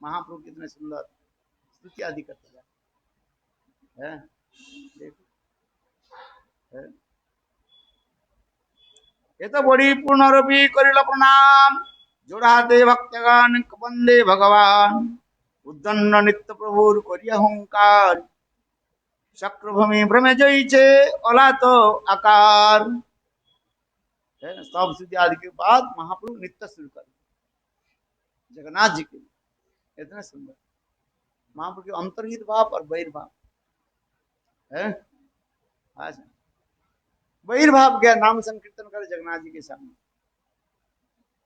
महाप्रभु कितने सुंदर स्तुति आदि करते हैं। ये तो बड़ी पुनरपि करिल प्रणाम जोड़ाते भक्तगण वंदे भगवान उद्दन्न नित्य प्रभुर करियहंकार चक्रभूमि भ्रमे जयचे ओला तो आकार। सब स्तुति आदि के बाद महाप्रभु नित्य शुरू कर जगन्नाथ जी के लिए, इतने सुंदर महाप्रभु के अंतर्हित भाव और बहिर्भाव है। अच्छा, बहिर्भाव क्या, नाम संकीर्तन करे जगन्नाथ जी के सामने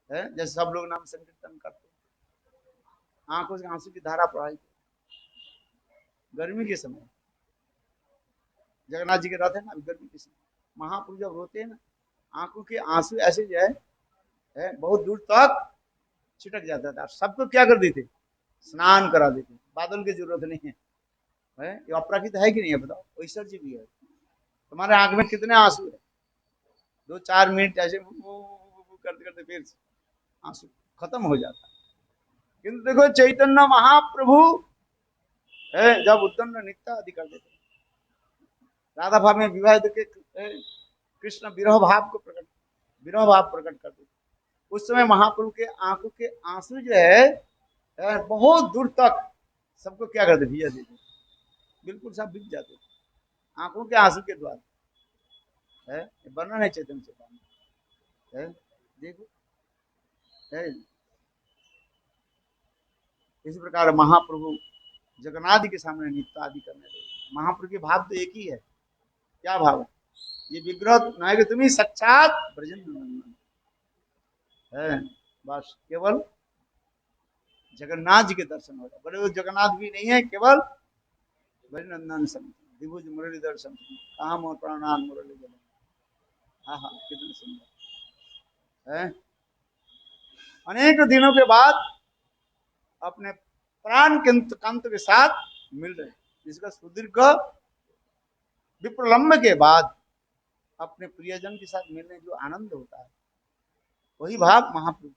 है, जैसे सब लोग नाम संकीर्तन करते, आंखों से आंसू की धारा प्रवाहित। गर्मी के समय जगन्नाथ जी के रथ है ना, गर्मी के समय महाप्रभु जब रोते हैं ना, आंखों के आंसू ऐसे जो है बहुत दूर तक छिटक जाता था। सबको क्या कर देते, स्नान करा देते, बादल की जरूरत नहीं है। ये अपराकित है कि नहीं है बताओ, ऐश्वर्य भी है। तुम्हारे आंख में कितने आंसू है, 2-4 मिनट ऐसे करते करते फिर आंसू खत्म हो जाता। किंतु देखो चैतन्य महाप्रभु है जब उद्दंड नित्य आदि कर देते, राधा भाव में विवाह के कृष्ण विरह भाव प्रकट कर देते, उस समय महाप्रभु के आंखों के आंसू जो है बहुत दूर तक सबको क्या करते, भिजा देते, बिल्कुल सब भिज जाते आंखों के आंसू के द्वारा है। वर्णन है चैतन्य चेतावनी है, देखो है। इसी प्रकार महाप्रभु जगन्नाथ के सामने नित्य आदि करने लगे। महाप्रभु के भाव तो एक ही है, क्या भाव है, ये विग्रह नहीं कि तुम्हें साक्षात ब्रजेंद्र है, बस केवल जगन्नाथ जी के दर्शन हो रहा, बड़े जगन्नाथ भी नहीं है, केवल ब्रजनंदन दिभुज मुरली दर्शन काम और प्राणान मुरली जल। हाँ हाँ, कितने सुंदर है। अनेक दिनों के बाद अपने प्राण कंत के साथ मिल रहे, जिसका सुदीर्घ विप्रलंब के बाद अपने प्रियजन के साथ मिलने जो आनंद होता है, वही भाव महाप्रभु।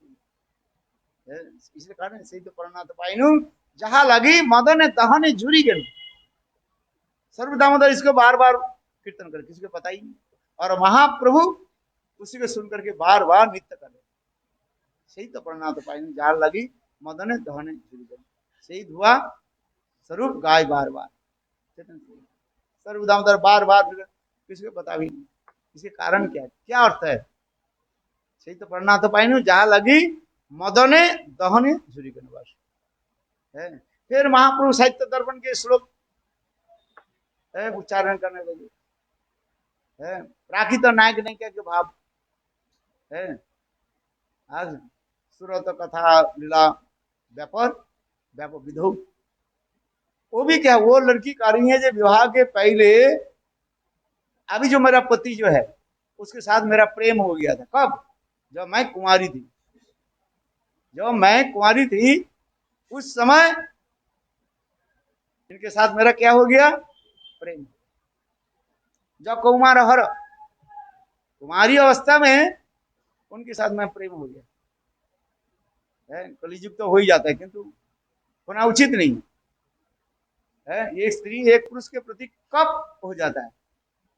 इसलिए कारण सही तो परनाथ पाइनु जहां लगी मदन दहन जुरी गए, सर्वदामोदर इसको बार बार कीर्तन कर, किसी को पता ही नहीं, और महाप्रभु उसी को सुन करके बार बार नित्य करे। सही तो परनाथ पाइनु जहां लगी मदन दहन जुरी गए, सही धुआ स्वरूप गाय बार बार, सर्वदामोदर बार बार किसी को पता भी नहीं इसके कारण क्या है, क्या अर्थ है। सही तो पढ़ना तो पाई नहीं, जहां लगी मदने दहने झुरी के निवास है। फिर महापुरुष साहित्य दर्पण के श्लोक उच्चारण करने लगे है। प्राकृत नायक नहीं क्या के भाव है। आज सुरत कथा लीला व्यापार व्यापक विधो, वो भी क्या, वो लड़की कह रही है जो विवाह के पहले अभी जो मेरा पति जो है उसके साथ मेरा प्रेम हो गया था। कब? जब मैं कुंवारी थी, जब मैं कुंवारी थी उस समय इनके साथ मेरा क्या हो गया, प्रेम। जब कुमार हर कुमारी अवस्था में उनके साथ मैं प्रेम हो गया है। कलिजुग तो हो ही जाता है किंतु होना उचित नहीं है। ये स्त्री एक पुरुष के प्रति कब हो जाता है,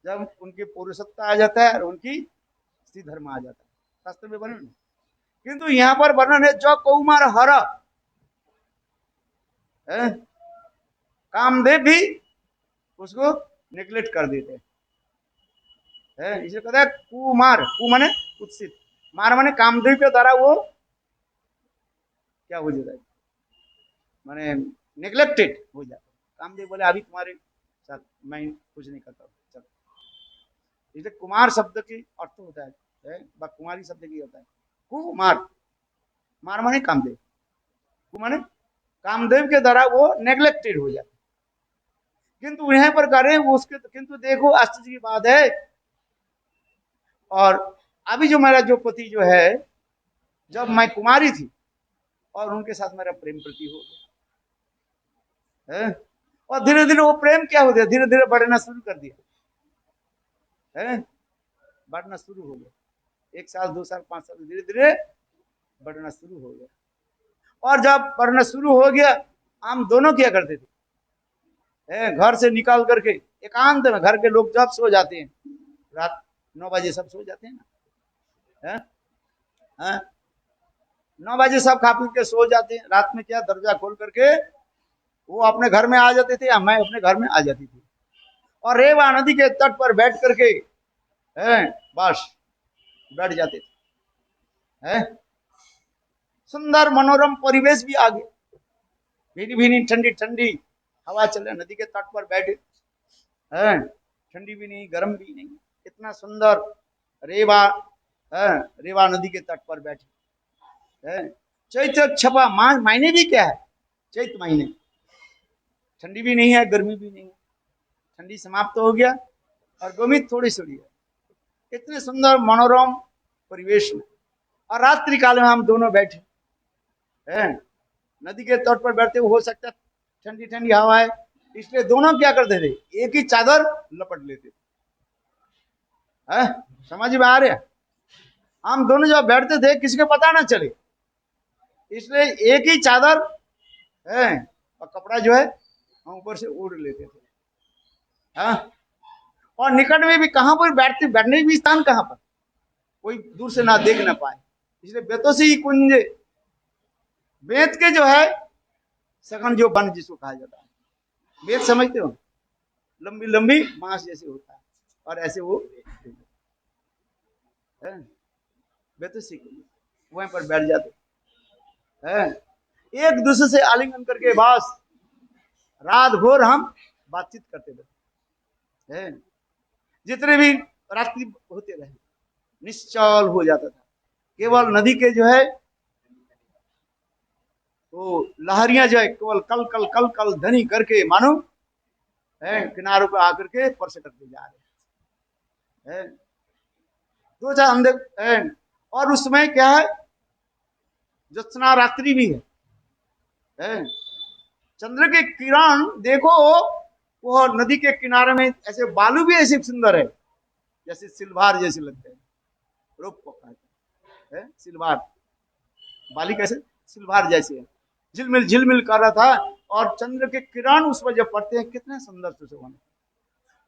जब उनकी पौरुषत्ता आ जाता है और उनकी स्त्री धर्म आ जाता है, शास्त्र में वर्णन। किंतु यहाँ पर वर्णन है जो कौमार हर है, कामदेव भी उसको नेग्लेक्ट कर देते हैं। इसे कहते हैं कुमार, कु माने उत्सित, मार माने कामदेव के द्वारा वो क्या हो जाता है, माने नेग्लेक्टेड हो जाता है। कामदेव बोले अभी तुम्हारे साथ मैं कुछ नहीं करता, चलो। इसलिए कुमार शब्द की अर्थ होता है कुमारी शब्द की होता है कुमार, मार माने कामदेव, कु माने कामदेव के द्वारा वो नेग्लेक्टेड हो जाता है। किंतु यहां पर करें उसके, किंतु देखो आश्चर्य की बात है, और अभी जो मेरा जो पति जो है, जब मैं कुमारी थी और उनके साथ मेरा प्रेम प्रति हो गया है, और धीरे धीरे वो प्रेम क्या हो गया, धीरे धीरे बढ़ना शुरू कर दिया है, बढ़ना शुरू हो गया। 1 साल 2 साल 5 साल धीरे धीरे बढ़ना शुरू हो गया। और जब बढ़ना शुरू हो गया, हम दोनों क्या करते थे, घर से निकाल करके एकांत में, घर के लोग जब सो जाते हैं, रात 9 बजे सब सो जाते हैं ना, 9 बजे सब खा पी के सो जाते हैं। रात में क्या दरवाजा खोल करके वो अपने घर में आ जाते थे या मैं अपने घर में आ जाती थी, और रेवा नदी के तट पर बैठ करके बस बैठ जाते थे। सुंदर मनोरम परिवेश भी आ गया, भीनी भीनी ठंडी ठंडी हवा चले, नदी के तट पर बैठे, ठंडी भी नहीं गर्म भी नहीं, इतना सुंदर रेवा रेवा नदी के तट पर बैठे। चैत्र छपा महीने भी क्या है, चैत्र महीने, ठंडी भी नहीं है गर्मी भी नहीं है, ठंडी समाप्त हो गया और गर्मी थोड़ी थोड़ी है, इतने सुंदर मनोरम परिवेश में। और रात्रि काल में हम दोनों बैठे नदी के तट पर बैठते, हो सकता ठंडी ठंडी हवा है, इसलिए दोनों क्या करते थे, एक ही चादर लपट लेते थे। समझ में आ रहा, हम दोनों जब बैठते थे किसी को पता ना चले, इसलिए एक ही चादर और कपड़ा जो है हम ऊपर से ओढ़ लेते थे। और निकट में भी कहां पर बैठने भी स्थान कहां पर, कोई दूर से ना देख ना पाए, इसलिए बेतोसी कुंज, बेत के जो है सघन जो वन जिसको कहा जाता है, बेत समझते हो, लंबी लंबी बांस जैसे होता है, और ऐसे वो बेतोसी कुंज, वहीं पर बैठ जाते हैं, एक दूसरे से आलिंगन करके बस रात भर हम बातचीत करते रहे, जितने भी रात्रि होते रहे, निश्चल हो जाता था। केवल नदी के जो है वो लहरियां जो है केवल कल कल कल कल धनी करके मानो किनारों पर आकर के स्पर्श करते जा रहे हैं। दो चार अंधे, और उसमें क्या है, ज्योत्सना रात्रि भी है, चंद्र के किरण देखो, वो नदी के किनारे में ऐसे बालू भी ऐसे सुंदर है, जैसे सिल्भार जैसे लगते हैं, रूप को कहते हैं सिल्भार, बाली कैसे सिल्भार जैसे है, झिलमिल कर रहा था, और चंद्र के किरण उस पर जब पड़ते हैं कितने सुंदर से बने,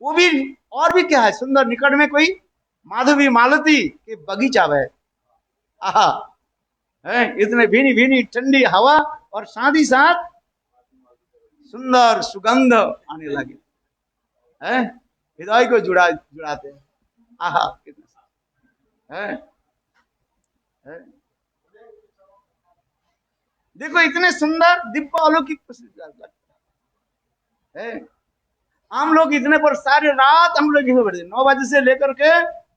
वो भी। और भी क्या है सुंदर, निकट में कोई माधवी मालती के बगीचा है, आहा इतने भीनी भीनी ठंडी हवा, और साथ ही साथ सुंदर सुगंध आने लगे, हृदय को जुड़ाते हैं। आहा कितना है। देखो इतने सुंदर दिव्य अलौकिक लगता है। हम लोग इतने पर सारी रात हम लोग बैठे 9 बजे से लेकर के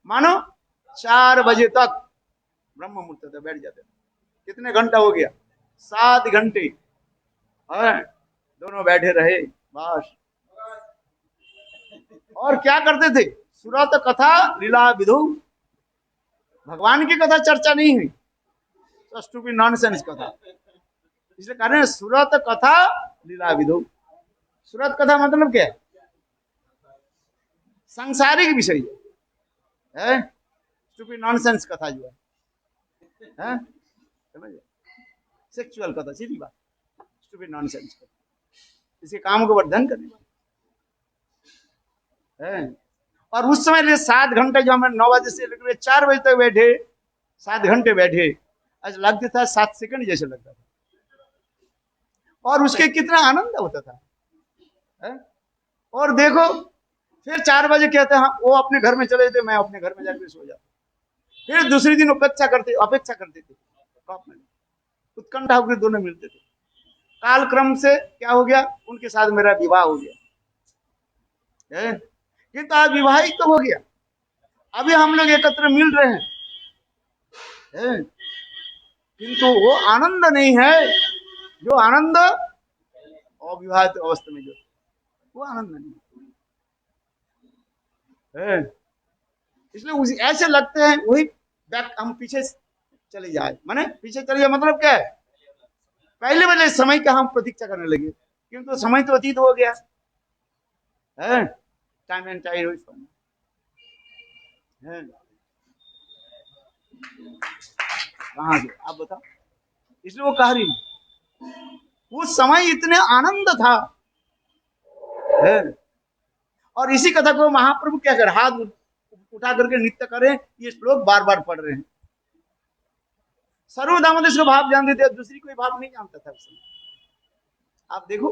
मानो 4 बजे तक ब्रह्म मुहूर्त तक बैठ जाते। कितने घंटा हो गया? 7 घंटे है, दोनों बैठे रहे बस। और क्या करते थे? सुरत कथा लीला विधु, भगवान की कथा चर्चा नहीं हुई, स्टूपिड नॉनसेंस कथा। इसलिए कह रहे हैं सुरत कथा लीला विधु। सुरत कथा मतलब क्या है? सांसारिक विषय है, स्टूपिड नॉनसेंस कथा जो है, समझे? सेक्सुअल कथा, सीधी बात, स्टूपिड नॉनसेंस कथा, इसके काम को वर्धन करने वाला है। और उस समय लिए 7 घंटे जो हमें 9 बजे से लेकर 4 बजे तक बैठे, 7 घंटे बैठे, आज लगता था 7 सेकंड जैसे लगता था। और उसके कितना आनंद होता था है? और देखो फिर 4 बजे कहते हैं वो अपने घर में चले जाते, मैं अपने घर में जाकर सो जाता। फिर दूसरे दिन अपेक्षा करते थे, उत्कंठा होकर दोनों मिलते थे। काल क्रम से क्या हो गया? उनके साथ मेरा विवाह हो गया है। ये तो आज विवाहित तो हो गया, अभी हम लोग एकत्र मिल रहे हैं, किंतु वो आनंद नहीं है जो आनंद अविवाहित अवस्था में, जो वो आनंद नहीं है। इसलिए ऐसे लगते हैं वही बैक, हम पीछे चले जाए, माने पीछे चले जाए मतलब क्या है? पहले वाले समय का हम प्रतीक्षा करने लगे, किंतु समय तो अतीत हो गया है। टाइम एंड टाइम है। कहाँ से आप बताओ? इसलिए वो कह रही उस समय इतने आनंद था है। और इसी कथा को महाप्रभु क्या कर हाथ उठा करके नित्य करें, ये श्लोक बार बार पढ़ रहे हैं। सर्वदामोदर इसको भाव जानते थे, दूसरी कोई भाव नहीं जानता था उस समय। आप देखो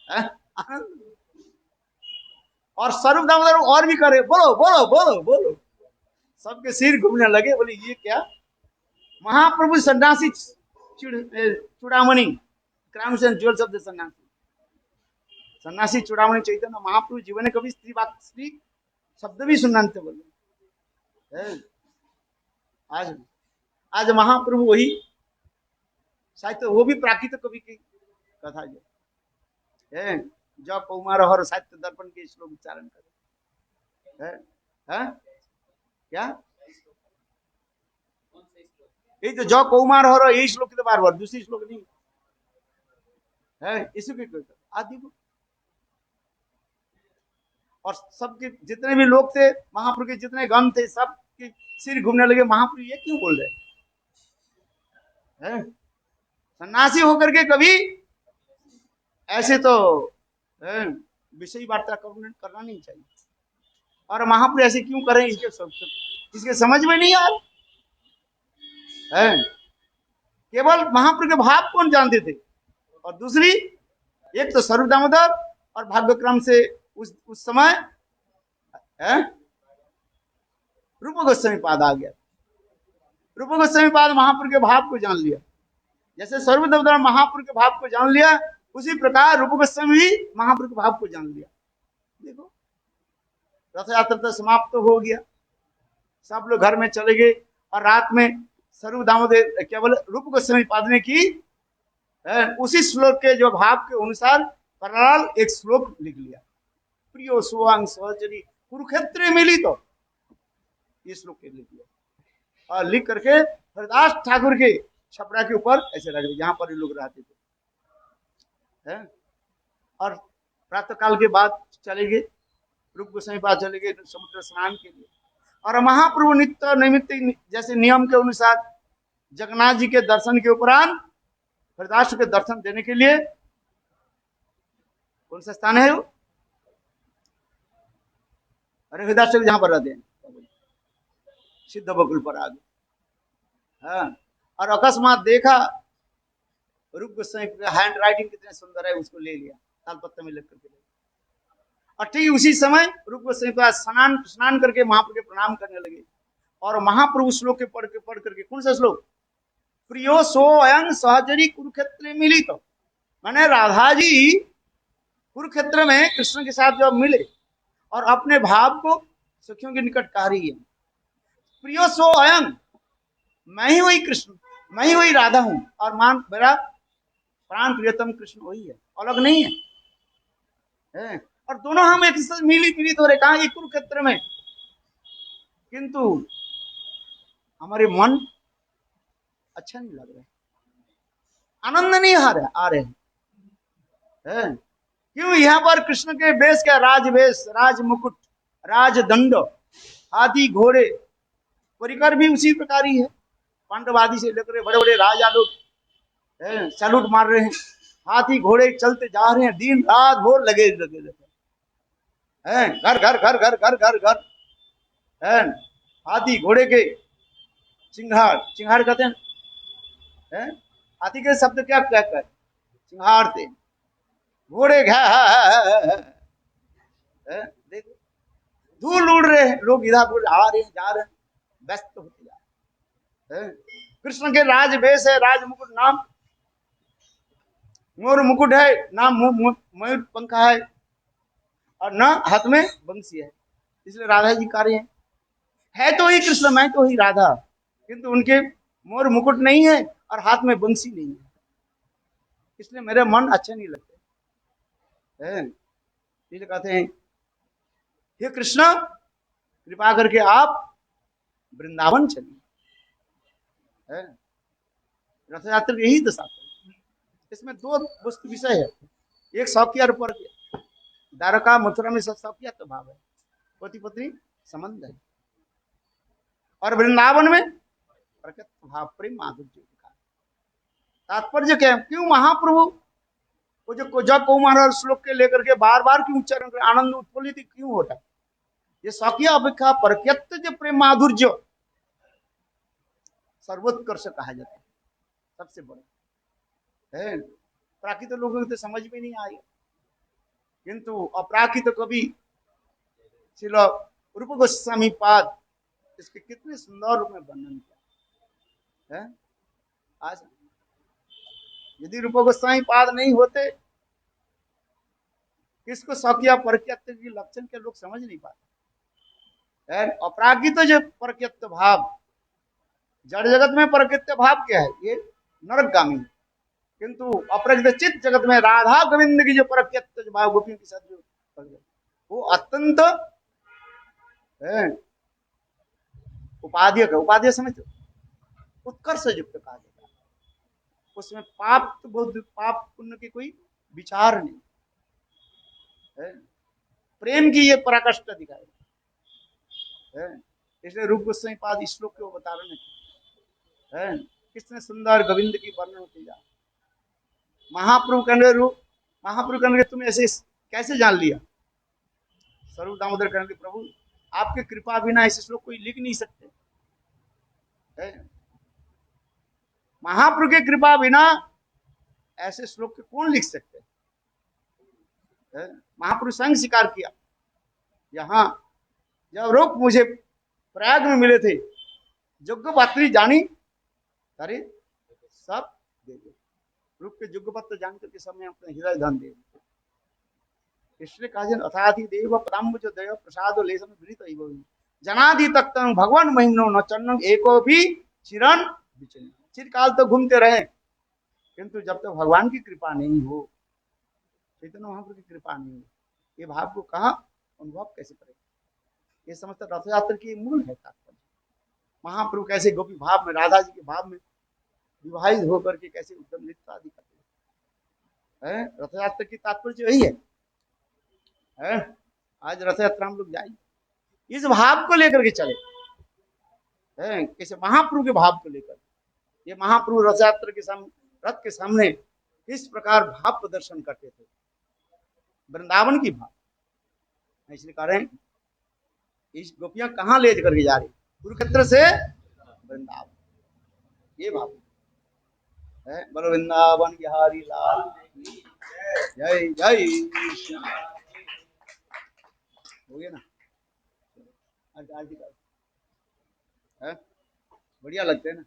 आनंद। और सर्वदामोदर और भी करे, बोलो बोलो बोलो बोलो, सबके सिर घूमने लगे। बोले ये क्या? महाप्रभु सन्यासी चूड़ामणि, crowns and jewels of the sannyasi, सन्यासी चूड़ामणि चैतन्य महाप्रभु जीवन कभी स्त्री शब्द भी सुनते बोले। आज आज महाप्रभु वही साहित्य, वो भी प्राकृत कवि की कथा जो है, जो कौमार और साहित्य दर्पण के श्लोक उच्चारण करे है? क्या ये तो जो कौमार हो यही श्लोक तो बार बार, दूसरी श्लोक नहीं है। इसी की आदि को और सबके जितने भी लोग थे, महाप्रभु के जितने गण थे, सब के सिर घूमने लगे। महाप्रभु ये क्यों बोल रहे हैं? सन्यासी होकर के कभी ऐसे तो विषय वार्ता करना नहीं चाहिए। और महाप्रभु ऐसे क्यों करें? इसके समझ में नहीं आ रहा है। केवल महाप्रभु के भाव कौन जानते थे? और दूसरी, एक तो सर्वदामोदर और भाग्यक्रम से उस समय रूप गोस्वामी पाद आ गया। रूप गोस्वामी पाद महाप्रभु के भाव को जान लिया। जैसे सर्वदामोदर महाप्रभु के भाव को जान लिया, उसी प्रकार रूप गोस्वामी भी महाप्रभु के भाव को जान लिया। देखो रथ यात्रा तो समाप्त तो हो गया, सब लोग घर में चले गए। और रात में सर्वदामोदर केवल रूप गोस्वामी पाद ने की उसी श्लोक के जो भाव के अनुसार परलाल एक श्लोक लिख लिया, प्रियो सुवांग सहचरी कुरुक्षेत्र मिली, तो ये श्लोक लिख लिया। और लिख करके हरिदास ठाकुर के छपरा के ऊपर ऐसे रख दिया, जहां पर ये लोग रहते थे। और प्रातः काल के बाद चले गए, रूप गोस्वामी पाद चले गए समुद्र स्नान के लिए। और महाप्रभु नित्य नैमित्त जैसे नियम के अनुसार जगन्नाथ जी के दर्शन के उपरांत हरिदास के दर्शन देने के लिए कौन सा स्थान है वो? अरे हरिदास जहां पर रहते हैं सिद्ध बकुल पर आ गए। और अकस्मात देखा रूप गोस्वामी का हैंड राइटिंग कितने सुंदर है, उसको ले लिया, तालपत्र में लिख करके। और ठीक उसी समय रूप गोस्वामी पाद स्नान स्नान करके महाप्रभु के प्रणाम करने लगे। और महाप्रभु श्लोक के पढ़ करके, कौन सा श्लोक? प्रियो सो अयं सहचरी कुरुक्षेत्र मिलित। तो माने राधा जी कुरुक्षेत्र में कृष्ण के साथ जब मिले और अपने भाव को सखियों के निकट कह रही है, प्रियो सो अयं, मैं ही वही कृष्ण, मैं ही वही राधा हूं, और मान मेरा प्राण प्रियतम कृष्ण वही है, अलग नहीं है। और दोनों हम एक साथ मिलित हो रहे, कहा? ये कुरुक्षेत्र में। किंतु हमारे मन अच्छा नहीं लग रहा, आनंद नहीं आ रहे हैं। क्यों? यहाँ पर कृष्ण के वेश क्या? राजवेश, राज मुकुट, राजदंड, हाथी घोड़े, परिकर भी उसी प्रकार ही है। पांडवादी से लेकर बड़े बड़े राजा लोग सैल्यूट मार रहे हैं, हाथी घोड़े चलते जा रहे हैं, दिन रात भोर लगे लगे हैं, घर घर घर घर घर घर घर है। हाथी घोड़े के चिंगार, चिंगार कहते हैं, हाथी के शब्द क्या कहकर चिंगारते, घोड़े देखो धूल उड़ रहे हैं, लोग इधर उधर आ रहे हैं, जा रहे हैं, व्यस्त होते जा रहे हैं। कृष्ण के राज वेश है, राज मुकुट, नाम मोर मुकुट है, नाम मयूर पंखा है, और न हाथ में बंसी है। इसलिए राधा जी कह रहे हैं, है तो ही कृष्ण, मैं तो ही राधा, किंतु उनके मोर मुकुट नहीं है और हाथ में बंसी नहीं है, इसलिए मेरे मन अच्छे नहीं लगते। इसलिए कहते हैं, हे कृष्ण कृपा करके आप वृंदावन चलिए। रथ यात्रा यही दशा। इसमें दो वस्तु विषय है, एक शौकिया और परकिया। द्वारका मथुरा में सब शौकिया तो भाव है, पति पत्नी संबंध है, और वृंदावन में प्रकृति भाव, प्रेम माधुर्य का तात्पर्य क्या है? क्यों महाप्रभु वो जो जब कुमार श्लोक के लेकर के बार बार क्यों उच्चारण कर, आनंद उत्फुल्लित क्यों होता है? ये शौकिया अपेक्षा प्रकृति जो प्रेम माधुर्य सर्वोत्कर्ष कहा जाता है, सबसे बड़ा है। प्राकृत लोगों को तो समझ में नहीं आएगा, किंतु अपराकृत कवि श्रील रूप गोस्वामी पाद इसके कितने सुंदर रूप में वर्णन किया है। आज यदि रूप गोस्वामी पाद नहीं होते, किसको शौकिया प्रकृति की लक्षण के लोग समझ नहीं पाते। अपराकृत जो प्रकृति भाव, जड़ जगत में प्रकृति भाव क्या है? ये नरकगामी, किंतु अपराकृत चित्त जगत में राधा गोविंद की जो प्रकृति भाव, गोपियों के साथ जो वो अत्यंत उपाध्य का, उपाध्य समझते, उत्कर्ष युक्त कहा जाता है। उसमें पाप तो बहुत, पाप पुण्य की कोई विचार नहीं है, प्रेम की ये पराकाष्ठा दिखाई है। इसलिए रूप गोस्वामी पाद इस श्लोक को बता रहे हैं, कितने सुंदर गोविंद की वर्णन होती जा। महाप्रभु कहने रूप, महाप्रभु कहने तुम ऐसे कैसे जान लिया? स्वरूप दामोदर कहने प्रभु आपके कृपा बिना ऐसे श्लोक कोई लिख नहीं सकते। महाप्रभु के कृपा बिना ऐसे श्लोक के कौन लिख सकते? महाप्रभु स्वयं स्वीकार किया, यहाँ जब रूप मुझे प्रयाग में मिले थे, योग्य पात्री जानी अरे सब दे दे। रूप के योग्य पत्र जान करके सब में अपने हृदय धन दे। इसलिए कहा अथाधि देव पदाम्बुज दय प्रसाद लेसन विदित जनादि तक भगवान महिनो न चन्न एको भी चिरन विचलन। चिरकाल तो घूमते रहे, किंतु जब तक भगवान की कृपा नहीं हो, चैतन्य महाप्रभु की कृपा नहीं हो, ये भाव को कहा अनुभव कैसे करें? ये समझता रथ यात्रा की मूल है तात्पर्य। महाप्रभु कैसे गोपी भाव में, राधा जी के भाव में विवाहित होकर के कैसे उत्तम नृत्य आदि करते हैं। रथ यात्रा की तात्पर्य यही है। आज रथ यात्रा हम लोग जाएंगे, इस भाव को लेकर के चले, कैसे महाप्रभु के भाव को लेकर। ये महाप्रभु रथ यात्रा के सामने, रथ के सामने किस प्रकार भाव प्रदर्शन करते थे, वृंदावन की भाव। इसलिए कह रहे हैं इस गोपियां कहाँ ले करके जा रही? कुरुक्षेत्र से वृंदावन, ये भाव है। बोलो वृंदावन बिहारी लाल जय जय। हो गया ना। आज आज दिखा है, बढ़िया लगते हैं ना।